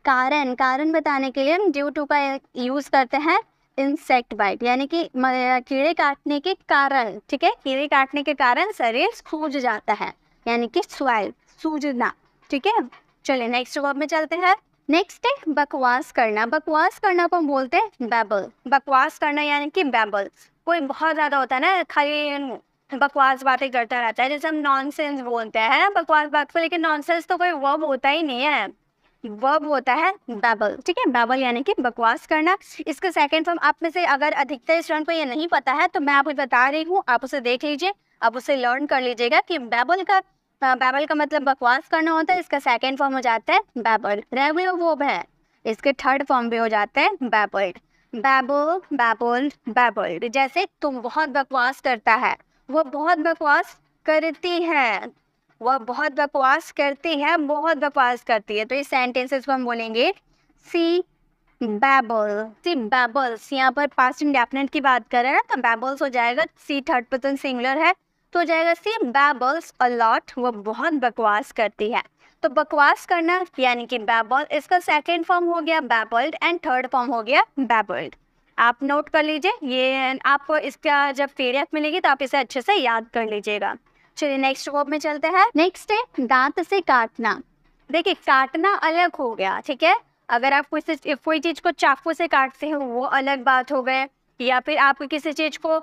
A: कारण, कारण बताने के लिए हम ड्यू टू का यूज करते हैं इंसेक्ट बाइट, यानी कि कीड़े काटने के कारण। ठीक है, कीड़े काटने के कारण शरीर सूज जाता है, यानी कि स्वेल, सूजना। ठीक है, चलिए नेक्स्ट वर्ब में चलते हैं। नेक्स्ट है बकवास करना। बकवास करना को हम बोलते हैं बैबल। बकवास करना यानी कि बैबल। कोई बहुत ज़्यादा होता है ना, खाली बकवास बातें करता रहता है, जैसे हम नॉनसेंस बोलते हैं ना बकवास बात को, लेकिन नॉनसेंस तो कोई वर्ब होता ही नहीं है, वर्ब होता है बैबल। ठीक है, बैबल यानी कि बकवास करना। इसका सेकंड फॉर्म आप में से अगर अधिकतर स्टूडेंट को ये नहीं पता है, तो मैं आपको बता रही हूँ, आप उसे देख लीजिए, आप उसे लर्न कर लीजिएगा कि बैबल का मतलब बकवास करना होता है। इसका सेकंड फॉर्म हो जाता है बैबल। रेगुलर वर्ब है, इसके थर्ड फॉर्म भी हो जाता है बैबल्ड। बैबल, बैबल, बैबल्ड। जैसे तुम बहुत बकवास करता है, वो बहुत बकवास करती है, वह बहुत बकवास करती है, बहुत बकवास करती है। तो इस सेंटेंसेस को हम बोलेंगे सी बैबल, सी बैबल्स। यहाँ पर पास्ट इंडेफिनिट की बात कर रहे हैं, तो बैबल्स हो जाएगा, सी थर्ड पर्सन सिंगुलर है, तो हो जाएगा सी बैबल्स अ लॉट, वो बहुत बकवास करती है। तो बकवास करना यानी कि बैबल, इसका सेकंड फॉर्म हो गया बैबल्ड एंड थर्ड फॉर्म हो गया बैबल्ड। आप नोट कर लीजिए, ये आपको इसका जब पीडीएफ मिलेगी तो आप इसे अच्छे से याद कर लीजिएगा। चलिए नेक्स्ट वर्ब में चलते हैं। नेक्स्ट है दांत से काटना। देखिए काटना अलग हो गया, ठीक है, अगर आप कोई चीज़ को चाकू से काटते हो वो अलग बात हो गए, या फिर आप किसी चीज़ को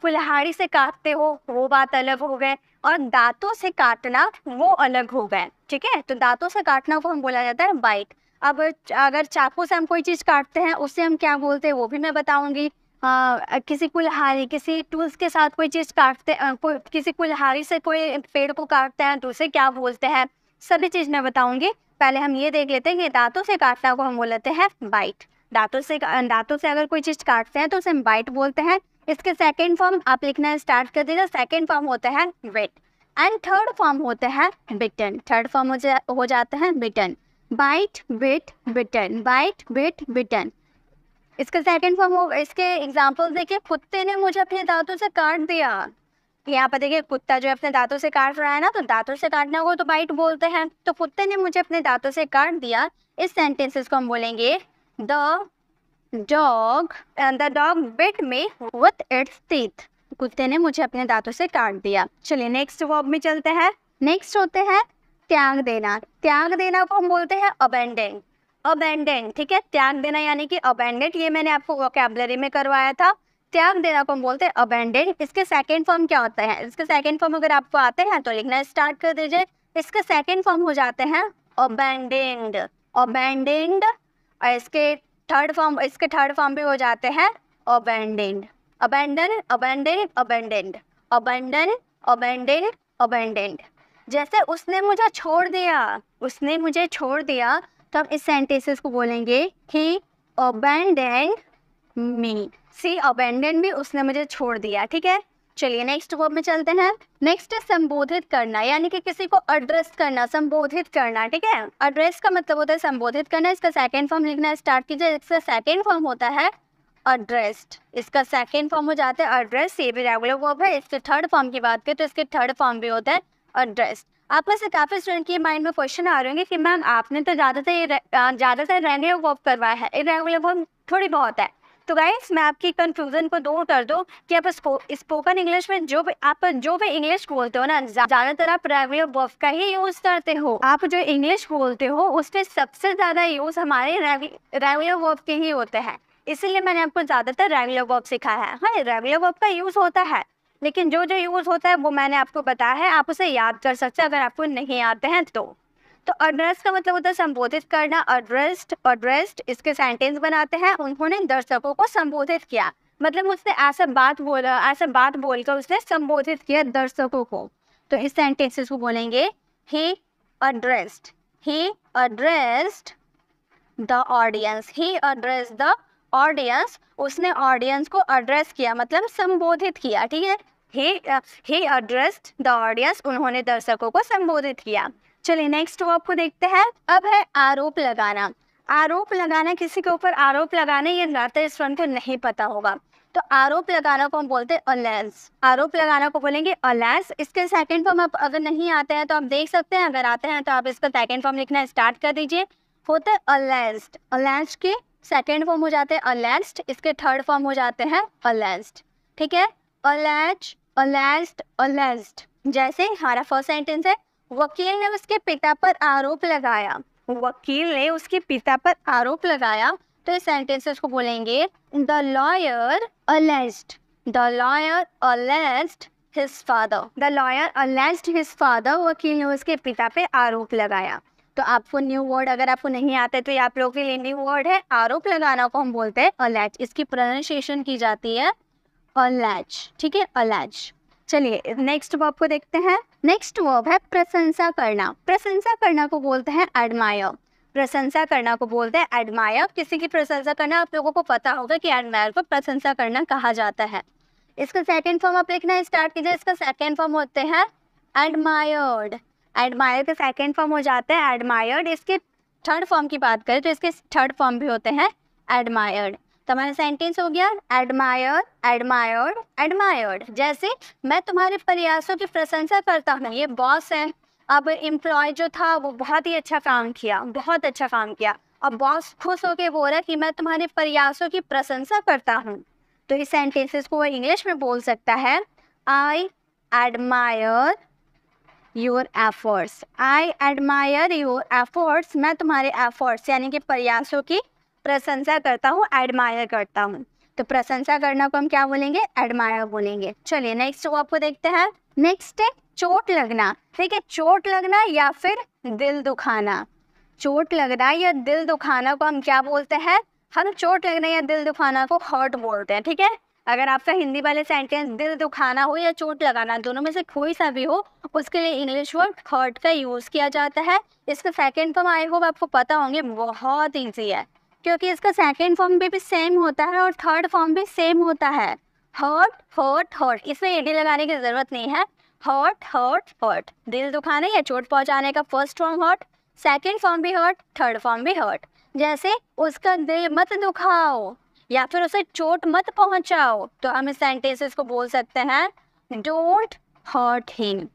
A: कुल्हाड़ी से काटते हो वो बात अलग हो गए, और दांतों से काटना वो अलग हो गए। ठीक है, तो दांतों से काटना को हम बोला जाता है बाइट। अब अगर चाकू से हम कोई चीज़ काटते हैं उससे हम क्या बोलते हैं वो भी मैं बताऊंगी। किसी कुल्हाड़ी, किसी टूल्स के साथ कोई चीज़ काटते, किसी कुल्हाड़ी से कोई पेड़ को काटते हैं तो उसे क्या बोलते हैं, सभी चीज़ मैं बताऊंगी। पहले हम ये देख लेते हैं कि दांतों से काटना को हम बोलते हैं बाइट। दांतों से अगर कोई चीज़ काटते हैं तो उसे हम बाइट बोलते हैं। इसके सेकंड फॉर्म आप लिखना स्टार्ट कर दीजिए। सेकंड फॉर्म होता है वेट एंड थर्ड फॉर्म होता है बिटन। थर्ड फॉर्म हो जाता है बिटन। बाइट, बिट, बिटन, बाइट, बिट, बिटन। इसका सेकंड फॉर्म हो, इसके एग्जाम्पल देखिए, कुत्ते ने मुझे अपने दांतों से काट दिया। यहाँ पर देखिए कुत्ता जो अपने दांतों से काट रहा है ना, तो दांतों से काटना को तो बाइट बोलते हैं, तो कुत्ते ने मुझे अपने दांतों से काट दिया। इस सेंटेंसेस को हम बोलेंगे the dog bit me with its teeth. कुत्ते ने मुझे अपने दांतों से काट दिया। चलिए नेक्स्ट वर्ब में चलते हैं। नेक्स्ट होते हैं त्याग देना। त्याग देना को हम बोलते हैं अबेंडन। अबेंडन, ठीक है, त्याग देना यानी कि अबेंडेड, ये मैंने आपको वोकैबुलरी में करवाया था। त्याग देना को हम बोलते हैं अबेंडेड। इसके सेकंड फॉर्म क्या होता है? इसके सेकंड फॉर्म अगर आपको आते हैं तो लिखना स्टार्ट कर दीजिए। इसके सेकंड फॉर्म हो जाते हैं अबेंडेंड, अबेंडेंड। और इसके थर्ड फॉर्म भी हो जाते हैं abandoned, abandon, abundant, abandoned, abandon, abundant, abandoned. जैसे उसने मुझे छोड़ दिया, उसने मुझे छोड़ दिया, तो हम इस सेंटेंसेस को बोलेंगे ही अबेंडेंड मी। सी अबेंडेंड भी, उसने मुझे छोड़ दिया, ठीक है। चलिए नेक्स्ट वर्ब में चलते हैं। नेक्स्ट है संबोधित करना, यानी कि किसी को एड्रेस करना, संबोधित करना, ठीक है। एड्रेस का मतलब होता है संबोधित करना। इसका सेकंड फॉर्म लिखना स्टार्ट कीजिए। इसका सेकंड फॉर्म होता है एड्रेस्ड। इसका सेकंड फॉर्म हो जाता है एड्रेस, ये भी रेगुलर वर्ब है। इसके थर्ड फॉर्म की बात करें तो इसके थर्ड फॉर्म भी होता है एड्रेस्ड। आप में से काफ़ी स्टूडेंट के माइंड में क्वेश्चन आ रहे होंगे कि मैम आपने तो ज़्यादातर रेगुलर वर्ब करवाया है, इरेगुलर वर्ब थोड़ी बहुत है। तो गाइस मैं आपकी कंफ्यूजन को दूर कर दूं कि आप स्पोकन इंग्लिश में जो भी इंग्लिश बोलते हो ना, ज़्यादातर आप रेगुलर वर्ब का ही यूज़ करते हो। आप जो इंग्लिश बोलते हो उसमें सबसे ज़्यादा यूज़ हमारे रेगुलर वर्ब के ही होते हैं, इसीलिए मैंने आपको ज़्यादातर रेगुलर वर्ब सिखाया है। हाँ, रेगुलर वर्ब का यूज़ होता है, लेकिन जो यूज़ होता है वो मैंने आपको बताया है, आप उसे याद कर सकते हैं अगर आपको नहीं आते हैं तो। एड्रेस का मतलब होता है संबोधित करना, एड्रेस्ड, एड्रेस्ड। इसके सेंटेंस बनाते हैं, उन्होंने दर्शकों को संबोधित किया, मतलब उसने ऐसा बात बोलकर उसने संबोधित किया दर्शकों को। तो इस सेंटेंसेस को बोलेंगे he addressed, he addressed the audience, he addressed the audience. उसने ऑडियंस को एड्रेस किया, मतलब संबोधित किया, ठीक है। ही एड्रेस्ड द ऑडियंस, उन्होंने दर्शकों को संबोधित किया। चलिए नेक्स्ट वर्ब को देखते हैं। अब है आरोप लगाना। आरोप लगाना, किसी के ऊपर आरोप लगाना, ये ज़्यादातर स्टूडेंट को नहीं पता होगा। तो आरोप लगाना को हम बोलते हैं अलेंस। आरोप लगाना को बोलेंगे अलेंस। इसके सेकंड फॉर्म आप अगर नहीं आते हैं तो आप देख सकते हैं, अगर आते हैं तो आप इसका सेकंड फॉर्म लिखना स्टार्ट कर दीजिए। होता है अलेंस्ड। अलेंस्ड के सेकंड फॉर्म हो जाते हैं अलेंस्ड, इसके थर्ड फॉर्म हो जाते हैं अलेंस्ड, ठीक है। अलेंज, अलेंस्ड, अलेंस्ड। जैसे हमारा फर्स्ट सेंटेंस है, वकील ने उसके पिता पर आरोप लगाया। वकील ने उसके पिता पर आरोप लगाया, तो इस सेंटेंसेस को बोलेंगे the lawyer alleged, the lawyer alleged his father, the lawyer alleged his father. वकील ने उसके पिता पे आरोप लगाया। तो आपको न्यू वर्ड अगर आपको नहीं आता है तो ये आप लोगों के लिए न्यू वर्ड है। आरोप लगाना को हम बोलते हैं अलेज, इसकी प्रोनाउंसिएशन की जाती है अलेज, ठीक है, अलेज। चलिए नेक्स्ट वर्ब को देखते हैं। नेक्स्ट वर्ब है प्रशंसा करना। प्रशंसा करना को बोलते हैं एडमायर। प्रशंसा करना को बोलते हैं एडमायर। किसी की प्रशंसा करना, आप लोगों को पता होगा कि एडमायर को प्रशंसा करना कहा जाता है। इसका सेकंड फॉर्म आप लिखना स्टार्ट कीजिए। इसका सेकंड फॉर्म होते हैं एडमायर्ड। एडमायर के सेकंड फॉर्म हो जाते हैं एडमायर्ड। इसके थर्ड फॉर्म की बात करें तो इसके थर्ड फॉर्म भी होते हैं एडमायर्ड। तो हमारा सेंटेंस हो गया एडमायर, एडमायर्ड, एडमायर्ड। जैसे मैं तुम्हारे प्रयासों की प्रशंसा करता हूँ। ये बॉस है, अब एम्प्लॉय जो था वो बहुत ही अच्छा काम किया, बहुत अच्छा काम किया। अब बॉस खुश होकर बोल रहा है कि मैं तुम्हारे प्रयासों की प्रशंसा करता हूँ। तो इस सेंटेंसेस को वो इंग्लिश में बोल सकता है I admire your efforts, I admire your efforts. मैं तुम्हारे एफर्ट्स यानी कि प्रयासों की प्रशंसा करता हूँ, एडमायर करता हूँ। तो प्रशंसा करना को हम क्या बोलेंगे? एडमायर बोलेंगे। चलिए नेक्स्ट वर्ब को देखते हैं। नेक्स्ट है चोट लगना। ठीक है, चोट लगना या फिर दिल दुखाना। चोट लगना या दिल दुखाना को हम क्या बोलते हैं? हम चोट लगना या दिल दुखाना को हर्ट बोलते हैं। ठीक है, अगर आपका हिंदी वाले सेंटेंस दिल दुखाना हो या चोट लगाना, दोनों में से कोई सा भी हो, उसके लिए इंग्लिश वर्ड हर्ट का यूज़ किया जाता है। इसका सेकेंड फॉर्म आई होप आपको पता होंगे, बहुत ईजी है क्योंकि इसका सेकेंड फॉर्म भी सेम होता है और थर्ड फॉर्म भी सेम होता है। हर्ट, हर्ट, हर्ट, इसमें एडी लगाने की ज़रूरत नहीं है। हर्ट, हर्ट, हर्ट, दिल दुखाने या चोट पहुंचाने का first form hurt, second form भी हर्ट, थर्ड फॉर्म भी हर्ट। जैसे उसका दिल मत दुखाओ या फिर उसे चोट मत पहुंचाओ, तो हम इस सेंटेंसेस को बोल सकते हैं don't hurt him,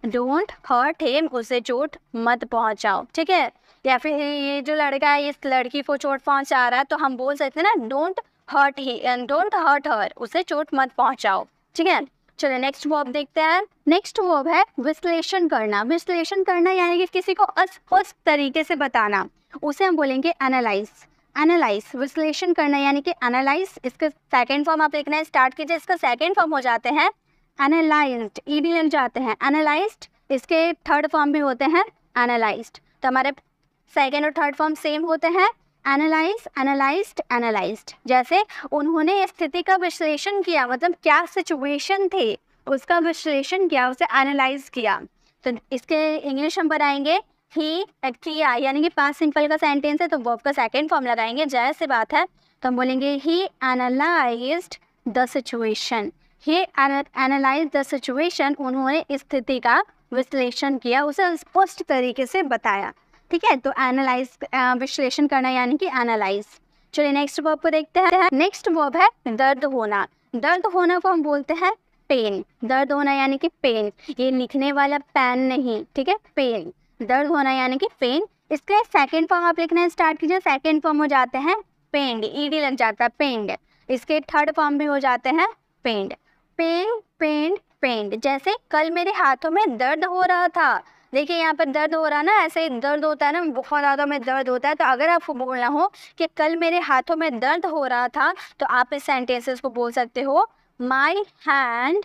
A: don't hurt him, उसे चोट मत पहुंचाओ। ठीक है, या फिर ये जो लड़का है इस लड़की को चोट पहुंचा रहा है, तो हम बोल सकते हैं ना don't hurt he, don't hurt her, उसे चोट मत पहुंचाओ। ठीक है, चलो नेक्स्ट वर्ब देखते हैं। नेक्स्ट वर्ब है विश्लेषण करना। विश्लेषण करना यानी कि किसी को अस्पष्ट तरीके से बताना, उसे हम बोलेंगे एनालाइज। एनालाइज, विश्लेषण करना यानी कि एनालाइज। इसके सेकंड फॉर्म आप लिखना है, स्टार्ट कीजिए। इसका सेकंड फॉर्म हो जाते हैं एनालाइज्ड, ईडी लग जाते हैं, एनालाइज्ड। इसके थर्ड फॉर्म भी होते हैं एनालाइज्ड। तो हमारे सेकंड और थर्ड फॉर्म सेम होते हैं, एनालाइज, एनालाइज्ड, एनालाइज्ड। जैसे उन्होंने स्थिति का विश्लेषण किया, मतलब क्या सिचुएशन थी उसका विश्लेषण किया, उसे एनालाइज किया। तो इसके इंग्लिश हम बनाएंगे ही किया, यानी कि पास्ट सिंपल का सेंटेंस है तो वर्ब का सेकंड फॉर्म लगाएंगे, जाहिर सी बात है। तो हम बोलेंगे he analysed the situation. He analyse the situation, उन्होंने स्थिति का विश्लेषण किया, उसे स्पष्ट तरीके से बताया। ठीक है, तो एनालाइज, विश्लेषण करना यानी कि एनालाइज। चलिए नेक्स्ट वर्ब को देखते हैं। नेक्स्ट वर्ब है दर्द होना। दर्द होना को हम बोलते हैं पेन। दर्द होना यानी कि पेन, ये लिखने वाला पेन नहीं, ठीक है, पेन। दर्द होना यानी कि पेन। इसके सेकंड फॉर्म आप लिखना है, स्टार्ट कीजिए। सेकंड फॉर्म हो जाते हैं पेंड, ईडी लग जाता है, पेंड। इसके थर्ड फॉर्म भी हो जाते हैं पेंड, पेन, पेंड, पेंड। जैसे कल मेरे हाथों में दर्द हो रहा था। देखिए यहाँ पर दर्द हो रहा है ना, ऐसे दर्द होता है ना, बहुत ज़्यादा में दर्द होता है। तो अगर आपको बोलना हो कि कल मेरे हाथों में दर्द हो रहा था, तो आप इस सेंटेंसेस को बोल सकते हो my hand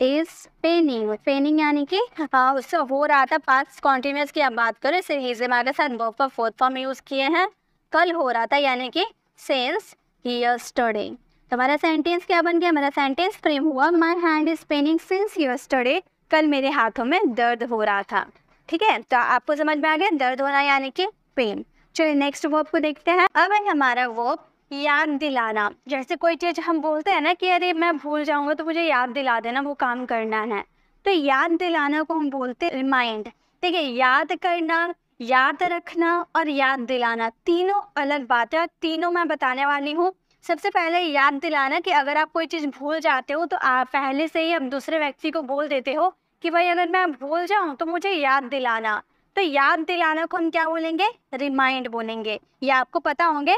A: is paining. Paining यानी कि उससे हो रहा था, पास्ट कॉन्टिन्यूस की आप बात करें, सीरीज में के साथ वर्ब का फोर्थ फॉर्म यूज़ किए हैं। कल हो रहा था यानी कि सिंस यस्टरडे। तो हमारा सेंटेंस क्या बन गया, हमारा सेंटेंस फ्रेम हुआ माई hand is Penning since yesterday. कल मेरे हाथों में दर्द हो रहा था। ठीक है, तो आपको समझ में आ गया दर्द होना यानी कि पेन। चलिए नेक्स्ट वर्ब को देखते हैं। अब है हमारा वर्ब याद दिलाना। जैसे कोई चीज़ हम बोलते हैं ना कि अरे मैं भूल जाऊंगा तो मुझे याद दिला देना, वो काम करना है, तो याद दिलाना को हम बोलते हैं रिमाइंड। ठीक है, याद करना, याद रखना और याद दिलाना तीनों अलग बातें, तीनों मैं बताने वाली हूँ। सबसे पहले याद दिलाना कि अगर आप कोई चीज़ भूल जाते हो तो आप पहले से ही अब दूसरे व्यक्ति को बोल देते हो कि भाई अगर मैं भूल जाऊं तो मुझे याद दिलाना। तो याद दिलाना को हम क्या बोलेंगे, रिमाइंड बोलेंगे। ये आपको पता होंगे।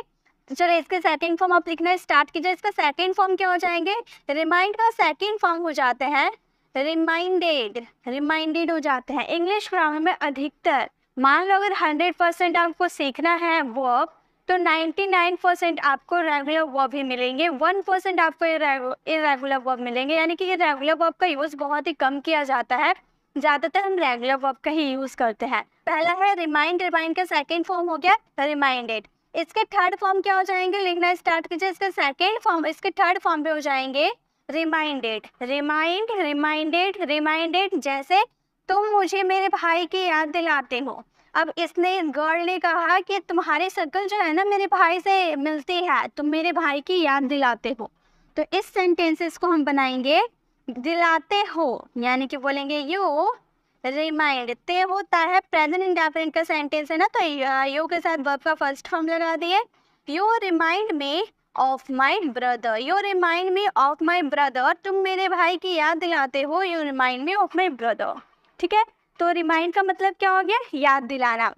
A: तो चलो इसके सेकंड फॉर्म आप लिखना स्टार्ट कीजिए। इसका सेकंड फॉर्म क्या हो जाएंगे, रिमाइंड का सेकंड फॉर्म हो जाते हैं रिमाइंडेड। रिमाइंडेड हो जाते हैं। इंग्लिश ग्रामर में अधिकतर, मान लो अगर 100% आपको सीखना है वर्ब, तो 99% आपको रेगुलर वर्ब ही मिलेंगे, 1% आपको इरेगुलर वर्ब मिलेंगे। यानी कि ये रेगुलर वर्ब का यूज़ बहुत ही कम किया जाता है, ज़्यादातर हम रेगुलर वर्ब का ही यूज़ करते हैं। पहला है रिमाइंड, रिमाइंड का सेकंड फॉर्म हो गया रिमाइंडेड। इसके थर्ड फॉर्म क्या हो जाएंगे, लिखना स्टार्ट कीजिए। इसका सेकंड फॉर्म, इसके थर्ड फॉर्म पे हो जाएंगे रिमाइंडेड। Remind, reminded, reminded. जैसे तुम मुझे मेरे भाई की याद दिलाते हो। अब इसने, गर्ल ने कहा कि तुम्हारी शक्ल जो है ना मेरे भाई से मिलती है, तुम मेरे भाई की याद दिलाते हो। तो इस सेंटेंसेस को हम बनाएंगे दिलाते हो, यानी कि बोलेंगे यू रिमाइंड। ते होता है प्रेजेंट इंडेफिनिट का सेंटेंस है ना, तो यू के साथ वर्ब का फर्स्ट फॉर्म लगा दिए। You remind me of my brother. You remind me of my brother. तुम मेरे भाई की याद दिलाते हो, you remind me of my brother. ठीक है, तो रिमाइंड का मतलब क्या हो गया, याद दिलाना।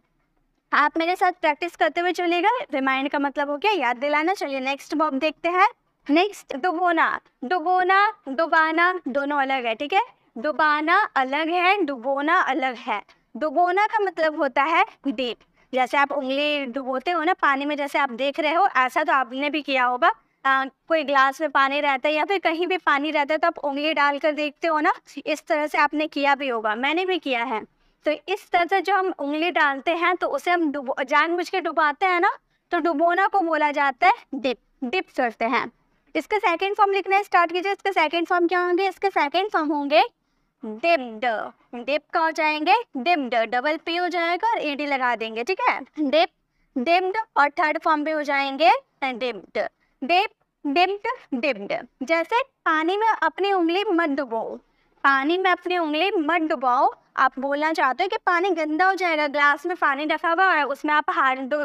A: आप मेरे साथ प्रैक्टिस करते हुए चलिएगा। रिमाइंड का मतलब हो गया याद दिलाना। चलिए नेक्स्ट वर्ब देखते हैं। नेक्स्ट डुबोना। डुबोना, डुबाना दोनों अलग है। ठीक है, डुबाना अलग है, डुबोना अलग है। डुबोना का मतलब होता है डीप। जैसे आप उंगली डुबोते हो ना पानी में, जैसे आप देख रहे हो, ऐसा तो आपने भी किया होगा। कोई ग्लास में पानी रहता है या फिर कहीं भी पानी रहता है तो आप उंगली डालकर देखते हो ना, इस तरह से आपने किया भी होगा, मैंने भी किया है। तो इस तरह से जो हम उंगली डालते हैं तो उसे हम जानबूझ के डुबाते हैं ना, तो डुबोना को बोला जाता है डिप। डिप करते हैं। इसका सेकंड फॉर्म लिखना है स्टार्ट कीजिए। इसके सेकंड फॉर्म क्या होंगे, इसके सेकंड फॉर्म होंगे डिप्ड। डिप का हो जाएंगे डिप्ड, डबल पी हो जाएगा और एडी लगा देंगे। ठीक है, डिप, डिप्ड। और थर्ड फॉर्म पे हो जाएंगे डिप्ड। Dip, dipped, dipped. जैसे पानी में अपनी उंगली मत डुबाओ। पानी में अपनी उंगली मत डुबाओ। आप बोलना चाहते हो कि पानी गंदा हो जाएगा, ग्लास में पानी रखा हुआ है, उसमें आप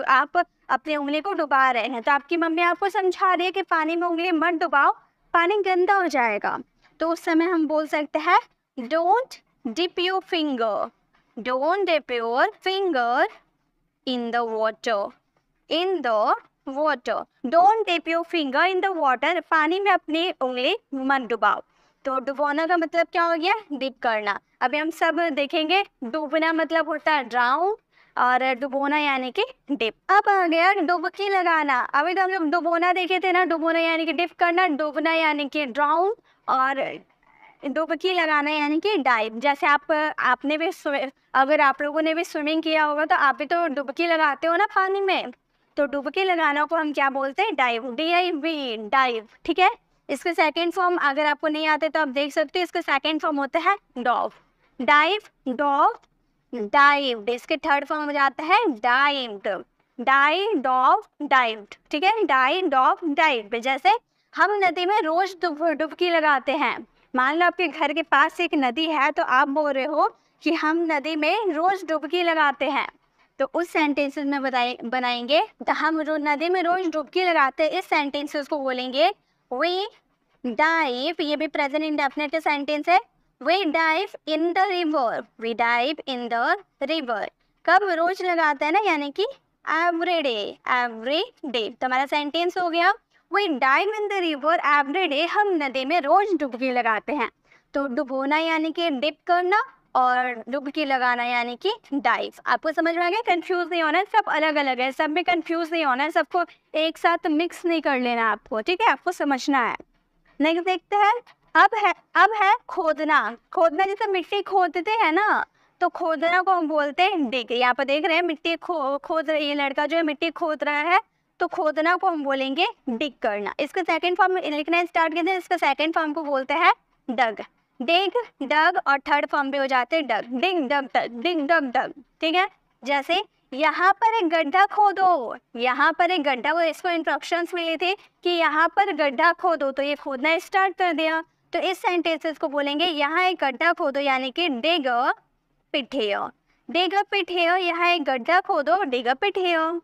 A: आप अपनी उंगली को डुबा रहे हैं, तो आपकी मम्मी आपको समझा रही है कि पानी में उंगली मत डुबाओ, पानी गंदा हो जाएगा। तो उस समय हम बोल सकते हैं don't dip your finger. Don't dip your finger in the water. In the water. Don't dip your finger in the water. पानी में अपनी उंगली मत डुबाओ। तो डुबोना का मतलब क्या हो गया, डिप करना। अभी हम सब देखेंगे, डूबना मतलब होता है ड्राउन और डुबोना यानी कि डिप। अब आ गया डुबकी लगाना। अभी तो हम लोग डुबोना देखे थे ना, डुबोना यानी कि डिप करना, डूबना यानी कि ड्राउन और डुबकी लगाना यानी कि डाइव। जैसे आपने भी अगर आप लोगों ने भी स्विमिंग किया होगा तो आप भी तो डुबकी लगाते हो ना पानी में, तो डुबकी लगाना को हम क्या बोलते हैं, डाइव, DIV, डाइव। ठीक है, इसके सेकंड फॉर्म अगर आपको नहीं आते तो आप देख सकते हो, इसका सेकंड फॉर्म होता है डॉव, डाइव, डॉव, डाइव्ड। इसके थर्ड फॉर्म हो जाता है डाइव्ड, डाई डॉव डाइव्ड। ठीक है, डाई डॉव डाइव्ड। जैसे हम नदी में रोज डुबकी लगाते हैं। मान लो आपके घर के पास एक नदी है, तो आप बोल रहे हो कि हम नदी में रोज डुबकी लगाते हैं, तो उस सेंटेंसेस में बनाएंगे। तो हम नदी में रोज डुबकी लगाते हैं, इस सेंटेंसेस को बोलेंगे वी डाइव। ये भी प्रेजेंट इंडेफिनिट सेंटेंस है। We dive in the river, we dive in the river. कब, रोज लगाते हैं ना, यानी कि एवरी डे, एवरी डे। तो हमारा सेंटेंस हो गया we dive in the river every day. हम नदी में रोज डुबकी लगाते हैं। तो डुबोना यानी कि डिप करना और डुबकी लगाना यानी कि डाइव। आपको समझ में आ गया, कंफ्यूज नहीं होना है, सब अलग अलग है, सब में कंफ्यूज नहीं होना है, सबको एक साथ मिक्स नहीं कर लेना आपको। ठीक है, आपको समझना है। नेक्स्ट देखते हैं। अब है खोदना। खोदना जैसे मिट्टी खोदते हैं ना, तो खोदना को हम बोलते हैं डिग। यहाँ पर देख रहे हैं मिट्टी खोद रही है, लड़का जो है मिट्टी खोद रहा है, तो खोदना को हम बोलेंगे डिग करना। इसका सेकंड फॉर्म लिखना स्टार्ट करते हैं। इसका सेकंड फॉर्म को बोलते हैं डग, डिग, डग, और थर्ड फॉर्म पे हो जाते हैं डग, डिग डग डग, डिग डग डग। ठीक है, जैसे यहाँ पर एक गड्ढा खोदो, यहाँ पर एक गड्ढा, वो इसको इंस्ट्रक्शंस मिली थी कि यहाँ पर गड्ढा खोदो, तो ये खोदना स्टार्ट कर दिया। तो इस सेंटेंसेस को बोलेंगे यहाँ एक गड्ढा खोदो यानी कि डिग अ पिट here, dig a pit here. यहाँ एक गड्ढा खोदो, डिग अ पिट हियर।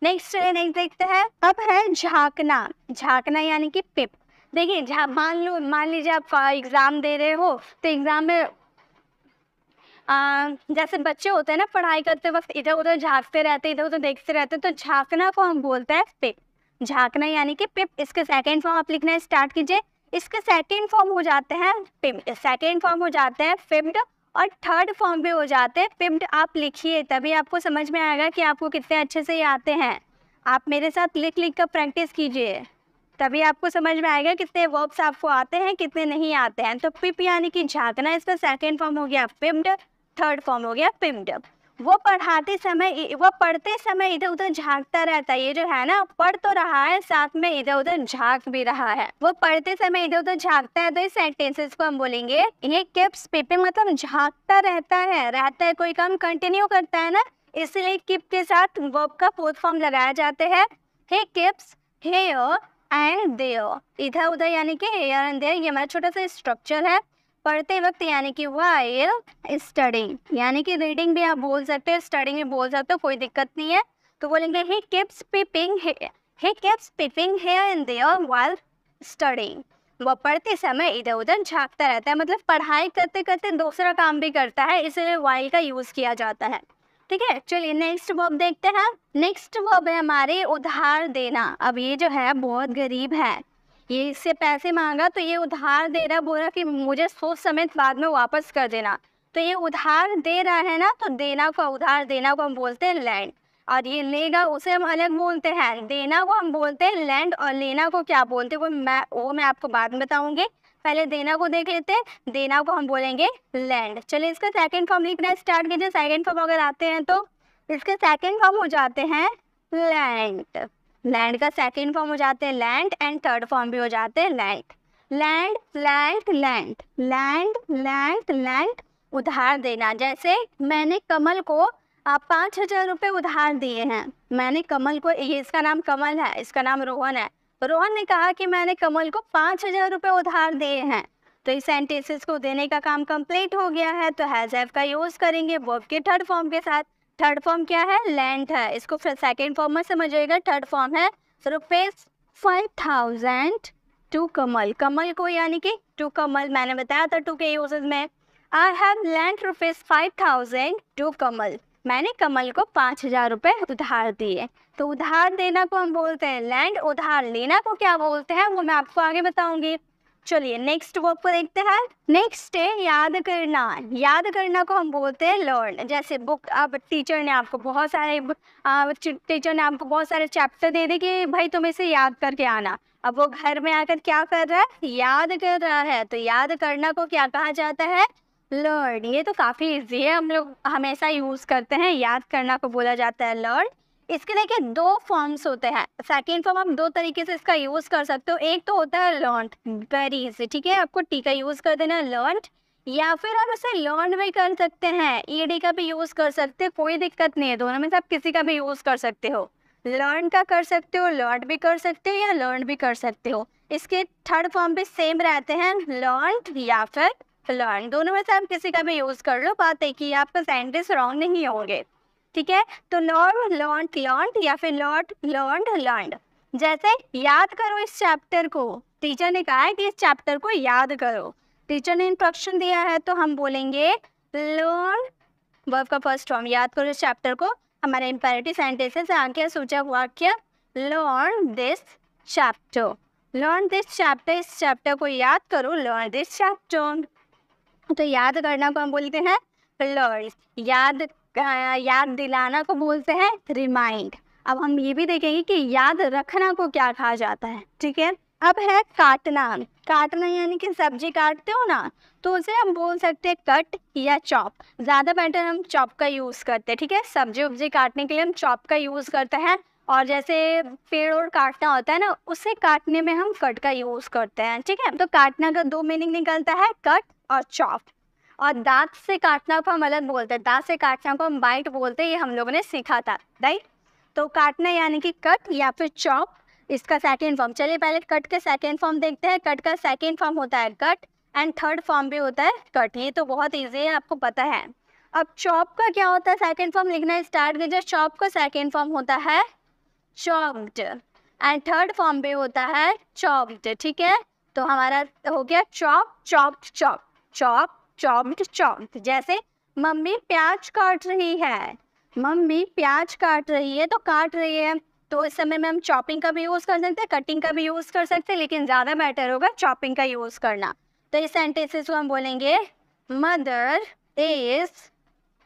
A: नेक्स्ट देखते हैं। अब है झांकना। झांकना यानी कि पिप। देखिए, मान लीजिए आप एग्जाम दे रहे हो, तो एग्जाम में जैसे बच्चे होते हैं ना, पढ़ाई करते वक्त इधर उधर झांकते रहते, इधर उधर देखते रहते, तो झांकना को हम बोलते हैं पिप। झांकना यानी कि पिप। इसके सेकंड फॉर्म आप लिखना स्टार्ट कीजिए। इसके सेकंड फॉर्म हो जाते हैं पिप, सेकंड फॉर्म हो जाते हैं पिप्ड, और थर्ड फॉर्म पे हो जाते हैं पिप्ड। आप लिखिए, तभी आपको समझ में आएगा कि आपको कितने अच्छे से ये आते हैं। आप मेरे साथ लिख कर प्रैक्टिस कीजिए, तभी आपको समझ में आएगा कितने वर्ब्स आपको आते हैं, कितने नहीं आते हैं। तो पिप यानी कि झांकना, इसका सेकंड फॉर्म हो गया पिप्ड, थर्ड फॉर्म हो गया पिप्ड। वो पढ़ते समय इधर उधर झांकता रहता है। ये जो है ना, पढ़ तो रहा है, साथ में इधर उधर झांक भी रहा है। वो पढ़ते समय इधर उधर झांकता है, तो इस सेंटेंसेस को हम बोलेंगे ये कीप्स पीपिंग, मतलब झांकता रहता है, कोई काम कंटिन्यू करता है ना, इसलिए कीप के साथ वर्ब का फोर्थ फॉर्म लगाया जाते हैं। he keeps here and there, इधर उधर यानी कि here and there। ये हमारा छोटा सा स्ट्रक्चर है। पढ़ते वक्त यानी कि while studying, यानी कि रीडिंग भी आप बोल सकते हो, स्टडिंग भी बोल सकते हो, कोई दिक्कत नहीं है। तो बोलेंगे he keeps peeping here and there while studying। वो पढ़ते समय इधर उधर झांकता रहता है, मतलब पढ़ाई करते करते दूसरा काम भी करता है, इसलिए while का यूज किया जाता है। ठीक है, चलिए नेक्स्ट वर्ब देखते हैं। नेक्स्ट वर्ब है हमारे उधार देना। अब ये जो है बहुत गरीब है, ये इससे पैसे मांगा, तो ये उधार दे रहा, बोल रहा कि मुझे सोच समेत बाद में वापस कर देना। तो ये उधार दे रहा है ना, तो देना को, उधार देना को हम बोलते हैं लैंड, और ये लेगा उसे हम अलग बोलते हैं। देना को हम बोलते हैं लैंड, और लेना को क्या बोलते हैं वो मैं आपको बाद में बताऊंगी। पहले देना को देख लेते हैं। देना को हम बोलेंगे लैंड। चलिए इसका सेकंड फॉर्म लिखना स्टार्ट कीजिए। सेकंड फॉर्म अगर आते हैं तो इसके सेकंड फॉर्म हो जाते हैं लैंड। लैंड का सेकंड फॉर्म हो जाते हैं लैंड, एंड थर्ड फॉर्म भी हो जाते हैं land. Land land land, land land land, उधार देना। जैसे मैंने कमल को 5,000 रुपये उधार दिए हैं। मैंने कमल को, ये इसका नाम कमल है, इसका नाम रोहन है। रोहन ने कहा कि मैंने कमल को 5,000 रुपये उधार दिए हैं। तो इस सेंटेंसेस को देने का काम कंप्लीट हो गया है, तो हैज हैव का यूज करेंगे वर्ब के थर्ड फॉर्म के साथ। थर्ड फॉर्म क्या है, लैंड है। इसको फिर सेकंड फॉर्म में समझिएगा। थर्ड फॉर्म है रुपीज 5,000 टू कमल। कमल को यानी कि टू कमल, मैंने बताया था टू के यूजेस में। I have lent rupees 5,000 to Kamal. मैंने कमल को 5,000 रुपये उधार दिए। तो उधार देना को हम बोलते हैं लैंड, उधार लेना को क्या बोलते हैं वो मैं आपको आगे बताऊंगी। चलिए नेक्स्ट वर्ब को देखते हैं। नेक्स्ट है याद करना। याद करना को हम बोलते हैं लर्न। जैसे बुक, अब टीचर ने आपको बहुत सारे चैप्टर दे दे कि भाई तुम इसे याद करके आना। अब वो घर में आकर क्या कर रहा है, याद कर रहा है। तो याद करना को क्या कहा जाता है, लर्न। ये तो काफ़ी इजी है, हम लोग हमेशा यूज़ करते हैं। याद करना को बोला जाता है लर्न। इसके देखिए दो फॉर्म्स होते हैं। सेकेंड फॉर्म आप दो तरीके से इसका यूज़ कर सकते हो। एक तो होता है लर्न, वेरी इजी, ठीक है, आपको टी का यूज़ कर देना लर्न, या फिर आप इसे लर्न भी कर सकते हैं, ईडी का भी यूज़ कर सकते हैं, कोई दिक्कत नहीं है। दोनों में से आप किसी का भी यूज़ कर सकते हो। लर्न का कर सकते हो, लर्न भी कर सकते हो, या लर्न भी कर सकते हो। इसके थर्ड फॉर्म भी सेम रहते हैं, लर्न या फिर लर्न। दोनों में से आप किसी का भी यूज़ कर लो, बात है कि आपका सेंटेंस रॉन्ग नहीं होंगे, ठीक है। तो लर्न, लर्न या फिर लर्न। जैसे याद करो इस चैप्टर को, टीचर ने कहा है कि इस चैप्टर को याद करो, टीचर ने इंस्ट्रक्शन दिया है, तो हम बोलेंगे लर्न, वर्ब का फर्स्ट फॉर्म, याद करो इस चैप्टर को। हमारे इंपेरेटिव सेंटेंसेस आगे सूचक वाक्य, learn this chapter, learn this chapter, इस चैप्टर को याद करो, लर्न दिस चैप्टर। तो याद करना को हम बोलते हैं लर्न, याद दिलाना को बोलते हैं रिमाइंड। अब हम ये भी देखेंगे कि याद रखना को क्या कहा जाता है, ठीक है। अब है काटना। काटना यानी कि सब्जी काटते हो ना, तो उसे हम बोल सकते हैं कट या चॉप। ज़्यादा बेटर हम चॉप का यूज़ करते हैं, ठीक है। सब्जी उब्जी काटने के लिए हम चॉप का यूज़ करते हैं, और जैसे पेड़ और काटना होता है ना, उसे काटने में हम कट का यूज़ करते हैं, ठीक है। तो काटना का दो मीनिंग निकलता है, कट और चॉप। और दांत से काटना को हम अलग बोलते हैं, दांत से काटना को हम बाइट बोलते हैं, ये हम लोगों ने सीखा था, राइट। तो काटना यानी कि कट या फिर चॉप, इसका सेकेंड फॉर्म। चलिए पहले कट के सेकेंड फॉर्म देखते हैं। कट का सेकेंड फॉर्म होता है कट, एंड थर्ड फॉर्म भी होता है कट। ये तो बहुत ईजी है, आपको पता है। अब चॉप का क्या होता है, सेकेंड फॉर्म लिखना स्टार्ट कीजिए। चॉप का सेकेंड फॉर्म होता है चॉप्ड, एंड थर्ड फॉर्म भी होता है चॉप्ड, ठीक है। तो हमारा हो गया chop, chopped, chop, chop, chopped, chopped. जैसे मम्मी प्याज काट रही है, मम्मी प्याज काट रही है, तो काट रही है, तो इस समय में हम चॉपिंग का भी यूज़ कर सकते हैं, कटिंग का भी यूज़ कर सकते हैं, लेकिन ज़्यादा बेटर होगा चॉपिंग का यूज़ करना। तो इस सेंटेंसेस को हम बोलेंगे mother is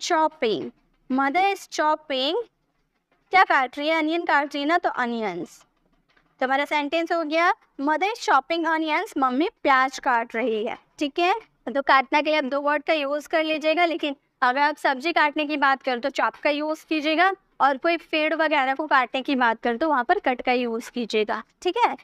A: chopping, mother is chopping, क्या काट रही है, अनियन काट रही है ना, तो अनियंस। तो हमारा सेंटेंस हो गया mother is chopping onions, mummy प्याज काट रही है, ठीक है। तो काटना के लिए आप दो वर्ड का यूज़ कर लीजिएगा, लेकिन अगर आप सब्जी काटने की बात करें तो चॉप का यूज़ कीजिएगा, और कोई पेड़ वगैरह को काटने की बात करें तो वहाँ पर कट का यूज़ कीजिएगा, ठीक है।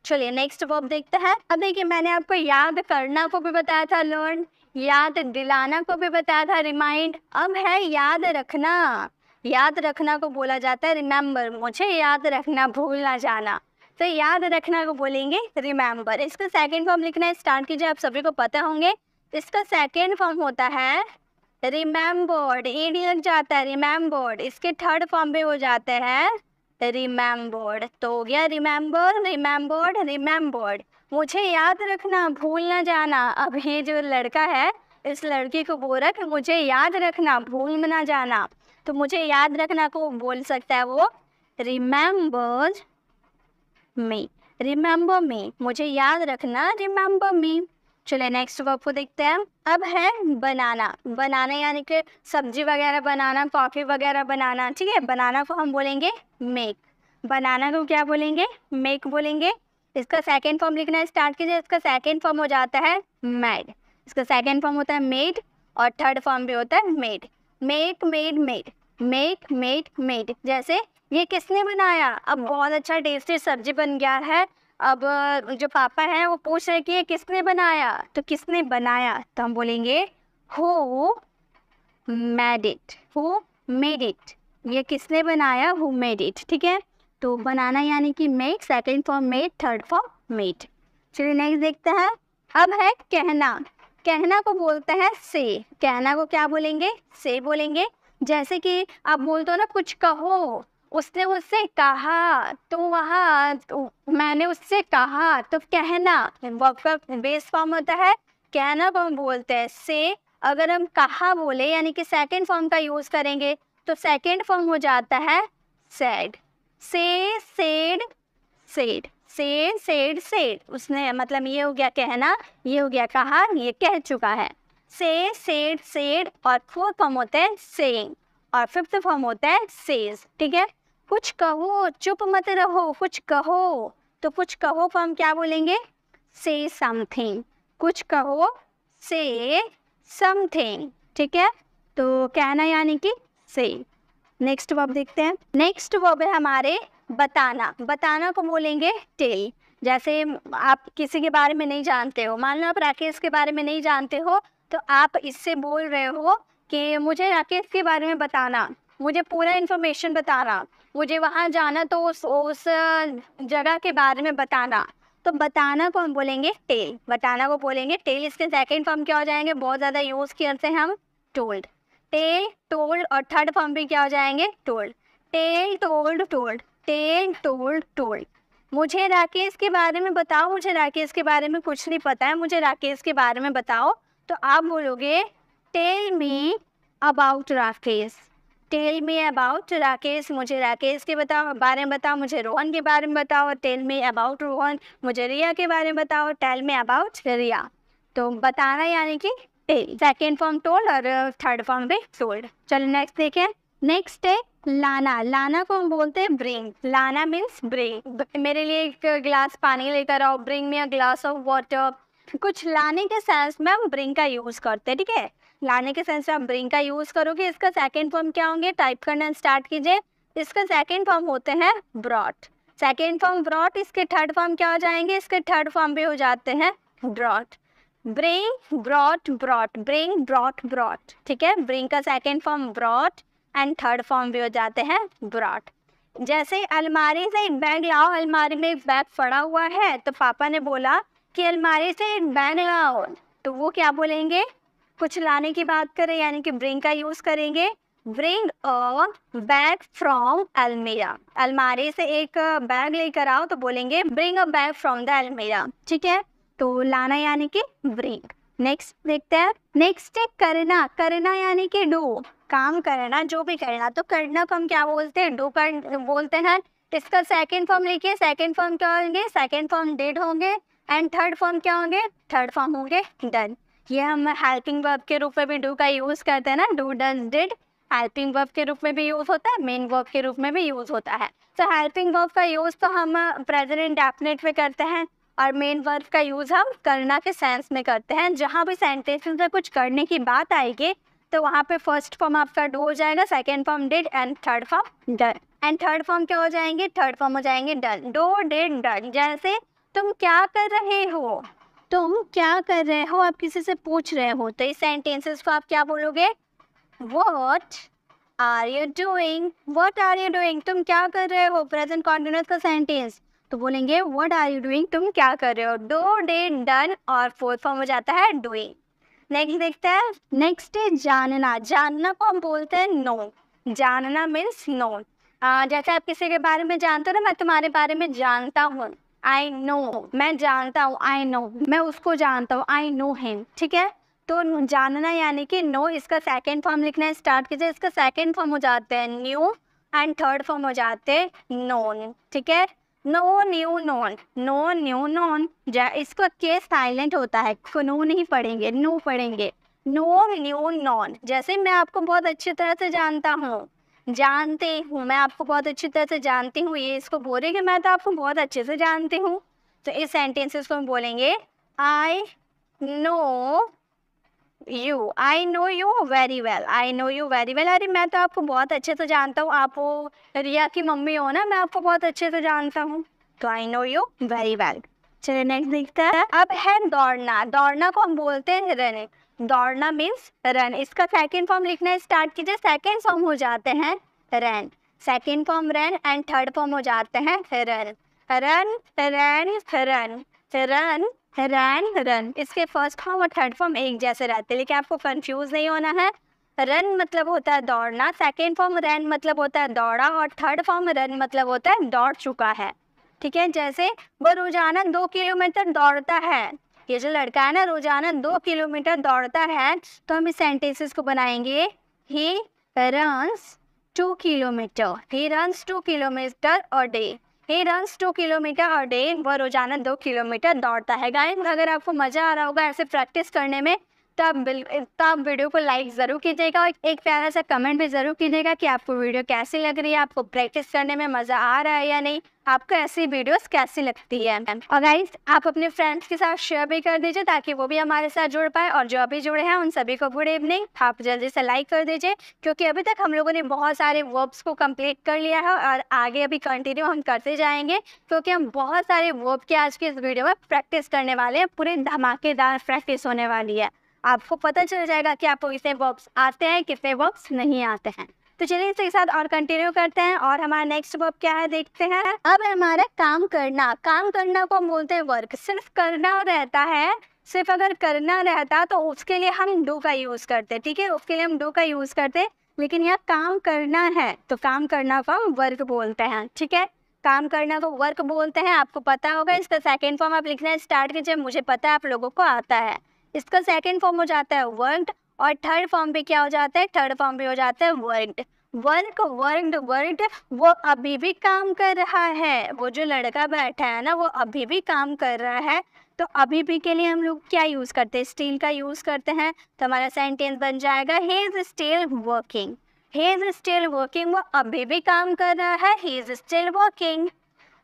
A: चलिए नेक्स्ट वर्ब देखते हैं। अब देखिए मैंने आपको याद करना को भी बताया था लर्न, याद दिलाना को भी बताया था रिमाइंड, अब है याद रखना। याद रखना को बोला जाता है रिमेंबर, मुझे याद रखना, भूल ना जाना। तो याद रखना को बोलेंगे रिमेंबर। इसका सेकेंड फॉर्म लिखना स्टार्ट कीजिए, आप सभी को पता होंगे। इसका सेकेंड फॉर्म होता है रिमेंबर्ड, ईडी लग जाता है, रिमेंबर्ड। इसके थर्ड फॉर्म पे हो जाते हैं रिमेंबर्ड। तो हो गया रिमेंबर, रिमेंबर्ड, रिमेंबर्ड। मुझे याद रखना, भूल ना जाना। अब ये जो लड़का है, इस लड़की को बोल रहा है कि मुझे याद रखना, भूल ना जाना। तो मुझे याद रखना को बोल सकता है वो रिमेंबर मी, रिमेंबर मी, मुझे याद रखना, रिमेंबर मी। चलिए नेक्स्ट वर्ब को देखते हैं। अब है बनाना। बनाना यानी कि सब्जी वगैरह बनाना, कॉफ़ी वगैरह बनाना, ठीक है। बनाना को हम बोलेंगे मेक, बनाना को क्या बोलेंगे, मेक बोलेंगे। इसका सेकेंड फॉर्म लिखना स्टार्ट कीजिए। इसका सेकेंड फॉर्म हो जाता है मेड, इसका सेकेंड फॉर्म होता है मेड, और थर्ड फॉर्म भी होता है made. Make, made, made, make, made, made. जैसे ये किसने बनाया, अब बहुत अच्छा टेस्टी सब्जी बन गया है, अब जो पापा हैं वो पूछ रहे कि ये किसने बनाया, तो किसने बनाया, तो हम बोलेंगे who made it, who made it. ये किसने बनाया, हु मेड इट, ठीक है। तो बनाना यानी कि make, second form made, third form made. चलिए नेक्स्ट देखते हैं। अब है कहना। कहना को बोलते हैं से, कहना को क्या बोलेंगे, से बोलेंगे। जैसे कि आप बोलते हो ना कुछ कहो, उसने मुझसे कहा, तो वहाँ मैंने उससे कहा, तो कहना वर्ब का बेस फॉर्म होता है, कहना को हम बोलते हैं से। अगर हम कहा बोले यानी कि सेकंड फॉर्म का यूज़ करेंगे तो सेकंड फॉर्म हो जाता है सेड, से, सेड, सेड, सेड सेड, उसने मतलब ये हो गया कहना, ये हो गया कहा, ये कह चुका है। से सेड सेड और फोर्थ फॉर्म होता है सेइंग और फिफ्थ फॉर्म होता है सेज। ठीक है, कुछ कहो, चुप मत रहो, कुछ कहो, तो कुछ कहो को हम क्या बोलेंगे? से समथिंग। कुछ कहो, से समथिंग। ठीक है, तो कहना यानी कि से। नेक्स्ट वर्ब देखते हैं। नेक्स्ट वर्ब है हमारे बताना। बताना को बोलेंगे टेल। जैसे आप किसी के बारे में नहीं जानते हो, मान लो आप राकेश के बारे में नहीं जानते हो, तो आप इससे बोल रहे हो कि मुझे राकेश के बारे में बताना, मुझे पूरा इन्फॉर्मेशन बताना, मुझे वहाँ जाना तो उस जगह के बारे में बताना। तो बताना को हम बोलेंगे टेल। बताना को बोलेंगे टेल। इसके सेकेंड फॉर्म क्या हो जाएंगे? बहुत ज़्यादा यूज़ करते हैं हम, टोल्ड। टेल, टोल्ड और थर्ड फॉर्म भी क्या हो जाएंगे? Told. Tell, told, told, tell, told, told. मुझे राकेश के बारे में बताओ, मुझे राकेश के बारे में कुछ नहीं पता है, मुझे राकेश के बारे में बताओ, तो आप बोलोगे tell me about Rakesh. Tell me about Rakesh, मुझे राकेश के बारे में बताओ, मुझे रोहन के बारे में बताओ। टेल मी अबाउट रोहन, मुझे रिया के बारे में बताओ। टेल मी अबाउट रिया। तो बताना यानी कि टेल। सेकेंड फॉर्म टोल्ड और थर्ड फॉर्म भी टोल्ड। चलो नेक्स्ट देखें। नेक्स्ट है लाना। लाना को हम बोलते हैं ब्रिंग। लाना मीन्स ब्रिंग। मेरे लिए एक गिलास पानी लेकर आओ, bring me a glass of water. कुछ लाने के सेंस में हम ब्रिंग का यूज़ करते हैं। ठीक है, लाने के सेंस में आप ब्रिंग का यूज़ करोगे। इसका सेकेंड फॉर्म क्या होंगे? टाइप करना स्टार्ट कीजिए। इसका सेकेंड फॉर्म होते हैं ब्रॉट। Second form brought. इसके थर्ड फॉर्म क्या हो जाएंगे? इसके थर्ड फॉर्म भी हो जाते हैं brought. Bring, brought, brought, bring, brought, brought. ठीक है, ब्रिंग का second form brought and third form भी हो जाते हैं ब्रॉट। जैसे अलमारी से एक बैग लाओ, अलमारी में एक बैग पड़ा हुआ है, तो पापा ने बोला कि अलमारी से एक बैग लाओ, तो वो क्या बोलेंगे? कुछ लाने की बात करें यानी कि ब्रिंग का यूज़ करेंगे। ब्रिंग अ बैग फ्रॉम अलमीरा। अलमारी से एक बैग लेकर आओ, तो बोलेंगे bring a bag from the अलमीरा। ठीक है, तो लाना यानी कि ब्रिंग। नेक्स्ट देखते हैं। नेक्स्ट है करना। करना यानी कि डू, काम करना, जो भी करना। तो करना को हम क्या बोलते हैं? डू कर बोलते हैं। इसका सेकेंड फॉर्म लिखिए। सेकेंड फॉर्म क्या होंगे? सेकेंड फॉर्म डिड होंगे एंड थर्ड फॉर्म क्या होंगे? थर्ड फॉर्म होंगे डन। ये हम हेल्पिंग वर्ब के रूप में भी डू का यूज़ करते हैं ना, do, done, did. Helping verb के रूप में भी यूज़ होता है, मेन वर्ब के रूप में भी यूज़ होता है। तो हेल्पिंग वर्ब का यूज़ तो हम प्रेजेंट इंडेफिनिट में करते हैं और मेन वर्ब का यूज़ हम करना के सेंस में करते हैं। जहाँ भी सेंटेंस में कुछ करने की बात आएगी तो वहाँ पे फर्स्ट फॉर्म आपका डू हो जाएगा, second form did and third form done. And third form क्या हो जाएंगे? थर्ड फॉर्म हो जाएंगे डन। Do, did, done. जैसे तुम क्या कर रहे हो, तुम क्या कर रहे हो, आप किसी से पूछ रहे हो, तो इस सेंटेंसेस को आप क्या बोलोगे? What are you doing? What are you doing? तुम क्या कर रहे हो? प्रेजेंट कॉन्टिन्यूअस का सेंटेंस, तो बोलेंगे What are you doing? तुम क्या कर रहे हो? डू, डिड, डन और फोर्थ फॉर्म हो जाता है डूइंग। नेक्स्ट देखते हैं। नेक्स्ट है जानना। जानना को हम बोलते हैं नो। जानना मीन्स नो। जैसे आप किसी के बारे में जानते हो ना, मैं तुम्हारे बारे में जानता हूँ, आई नो। मैं जानता हूँ, आई नो। मैं उसको जानता हूँ, आई नो हिम। ठीक है, तो जानना यानी कि नो। इसका सेकेंड फॉर्म लिखना स्टार्ट कीजिए। इसका सेकेंड फॉर्म हो जाते हैं न्यू एंड थर्ड फॉर्म हो जाते हैं नोन। ठीक है, know, new, known, know, new, known. इसका केस साइलेंट होता है, नो नहीं पढ़ेंगे, नो पढ़ेंगे। Know, new, known. जैसे मैं आपको बहुत अच्छी तरह से जानता हूँ, जानते हूँ, मैं आपको बहुत अच्छी तरह से जानती हूँ, ये इसको बोले कि मैं तो आपको बहुत अच्छे से जानती हूँ। तो इस सेंटेंसेस को हम बोलेंगे I know you. I know you very well. I know you very well. अरे मैं तो आपको बहुत अच्छे से जानता हूँ, आप वो रिया की मम्मी हो ना, मैं आपको बहुत अच्छे से जानता हूँ। तो I know you very well. चलिए नेक्स्ट देखते हैं। अब है दौड़ना। दौड़ना को हम बोलते हैं रन। दौड़ना मीन्स रन। इसका सेकेंड फॉर्म लिखना स्टार्ट कीजिए। सेकेंड फॉर्म हो जाते हैं run. Second form run and third form हो जाते हैं run. Run, run, run, run, run, run. इसके फर्स्ट फॉर्म और थर्ड फॉर्म एक जैसे रहते हैं, लेकिन आपको कंफ्यूज नहीं होना है। रन मतलब होता है दौड़ना, सेकेंड फॉर्म रन मतलब होता है दौड़ा और थर्ड फॉर्म रन मतलब होता है दौड़ चुका है। ठीक है, जैसे वो रोजाना 2 किलोमीटर दौड़ता है। ये जो लड़का है ना, रोजाना 2 किलोमीटर दौड़ता है, तो हम इस सेंटेंसेस को बनाएंगे he runs 2 kilometre. He runs 2 kilometre a day. He runs 2 kilometre और डे, वह रोजाना 2 किलोमीटर दौड़ता है। गाइस अगर आपको मज़ा आ रहा होगा ऐसे प्रैक्टिस करने में तो आप वीडियो को लाइक ज़रूर कीजिएगा और एक प्यारा सा कमेंट भी ज़रूर कीजिएगा कि आपको वीडियो कैसी लग रही है, आपको प्रैक्टिस करने में मज़ा आ रहा है या नहीं, आपको ऐसी वीडियोस कैसी लगती है। और गाइस आप अपने फ्रेंड्स के साथ शेयर भी कर दीजिए ताकि वो भी हमारे साथ जुड़ पाए, और जो अभी जुड़े हैं उन सभी को गुड इवनिंग। आप जल्दी से लाइक कर दीजिए क्योंकि अभी तक हम लोगों ने बहुत सारे वर्ब्स को कंप्लीट कर लिया है और आगे अभी कंटिन्यू हम करते जाएंगे क्योंकि हम बहुत सारे वर्ब की आज की इस वीडियो में प्रैक्टिस करने वाले हैं। पूरे धमाकेदार प्रैक्टिस होने वाली है, आपको पता चल जाएगा कि आपको कितने वर्ब्स आते हैं कितने वर्ब्स नहीं आते हैं। तो चलिए इसके साथ और कंटिन्यू करते हैं और हमारा नेक्स्ट वर्ब क्या है देखते हैं। अब हमारा काम करना, काम करना को हम बोलते हैं वर्क। सिर्फ करना रहता है, सिर्फ अगर करना रहता तो उसके लिए हम डू का यूज करते, ठीक है, उसके लिए हम डू का यूज करते। लेकिन यहाँ काम करना है तो काम करना को हम वर्क बोलते हैं, ठीक है, काम करना को वर्क बोलते हैं। आपको पता होगा इसका सेकेंड फॉर्म आप लिखना स्टार्ट कीजिए, मुझे पता है आप लोगों को आता है। इसका सेकेंड फॉर्म हो जाता है वर्कड और थर्ड फॉर्म भी क्या हो जाता है, थर्ड फॉर्म भी हो जाता है वर्कड। वर्क वर्कड वर्कड, वो अभी भी काम कर रहा है, वो जो लड़का बैठा है ना वो अभी भी काम कर रहा है। तो अभी भी के लिए हम लोग क्या यूज़ करते हैं, स्टिल का यूज़ करते हैं। तो हमारा सेंटेंस बन जाएगा he is still working, he is still working, वो अभी भी काम कर रहा है, ही इज़ स्टिल वर्किंग।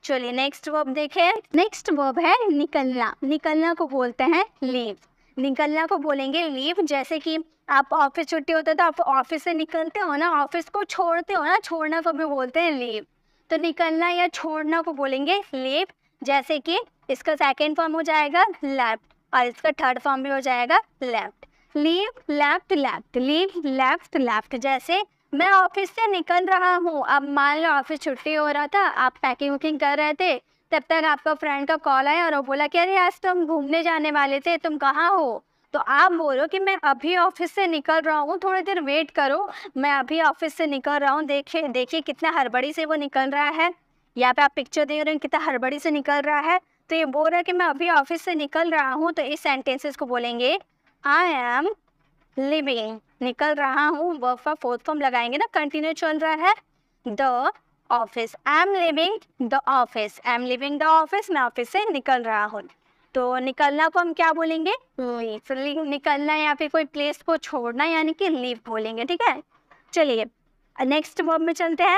A: चलिए नेक्स्ट वर्ब देखें। नेक्स्ट वर्ब है निकलना। निकलना को बोलते हैं लीव। निकलना को बोलेंगे लीव। जैसे कि आप ऑफिस छुट्टी होता है तो आप ऑफिस से निकलते हो ना, ऑफिस को छोड़ते हो ना, छोड़ना को भी बोलते हैं लीव। तो निकलना या छोड़ना को बोलेंगे लीव। जैसे कि इसका सेकेंड फॉर्म हो जाएगा लेफ्ट और इसका थर्ड फॉर्म भी हो जाएगा left. Leave left left, leave left left. जैसे मैं ऑफिस से निकल रहा हूँ, अब मान लो ऑफिस छुट्टी हो रहा था, आप पैकिंग वैकिंग कर रहे थे, तब तक आपका फ्रेंड का कॉल आया और वो बोला कि अरे आज तो हम घूमने जाने वाले थे, तुम कहाँ हो। तो आप बोलो कि मैं अभी ऑफिस से निकल रहा हूँ, थोड़ी देर वेट करो, मैं अभी ऑफिस से निकल रहा हूँ। देखिए देखिए कितना हड़बड़ी से वो निकल रहा है। यहाँ पे आप पिक्चर देख रहे हैं कितना हड़बड़ी से निकल रहा है। तो ये बोल रहा है कि मैं अभी ऑफिस से निकल रहा हूँ। तो इस सेंटेंसेस को बोलेंगे आई एम लिविंग, निकल रहा हूँ, वर्ब का फोर्थ फॉर्म लगाएंगे ना, कंटिन्यू चल रहा है। The office, I am living the office, I am living the office, मैं ऑफिस से निकल रहा हूँ। तो निकलना को हम क्या बोलेंगे, लीव। निकलना या फिर कोई प्लेस को छोड़ना यानी कि लीव बोलेंगे, ठीक है। चलिए नेक्स्ट वर्ब में चलते हैं।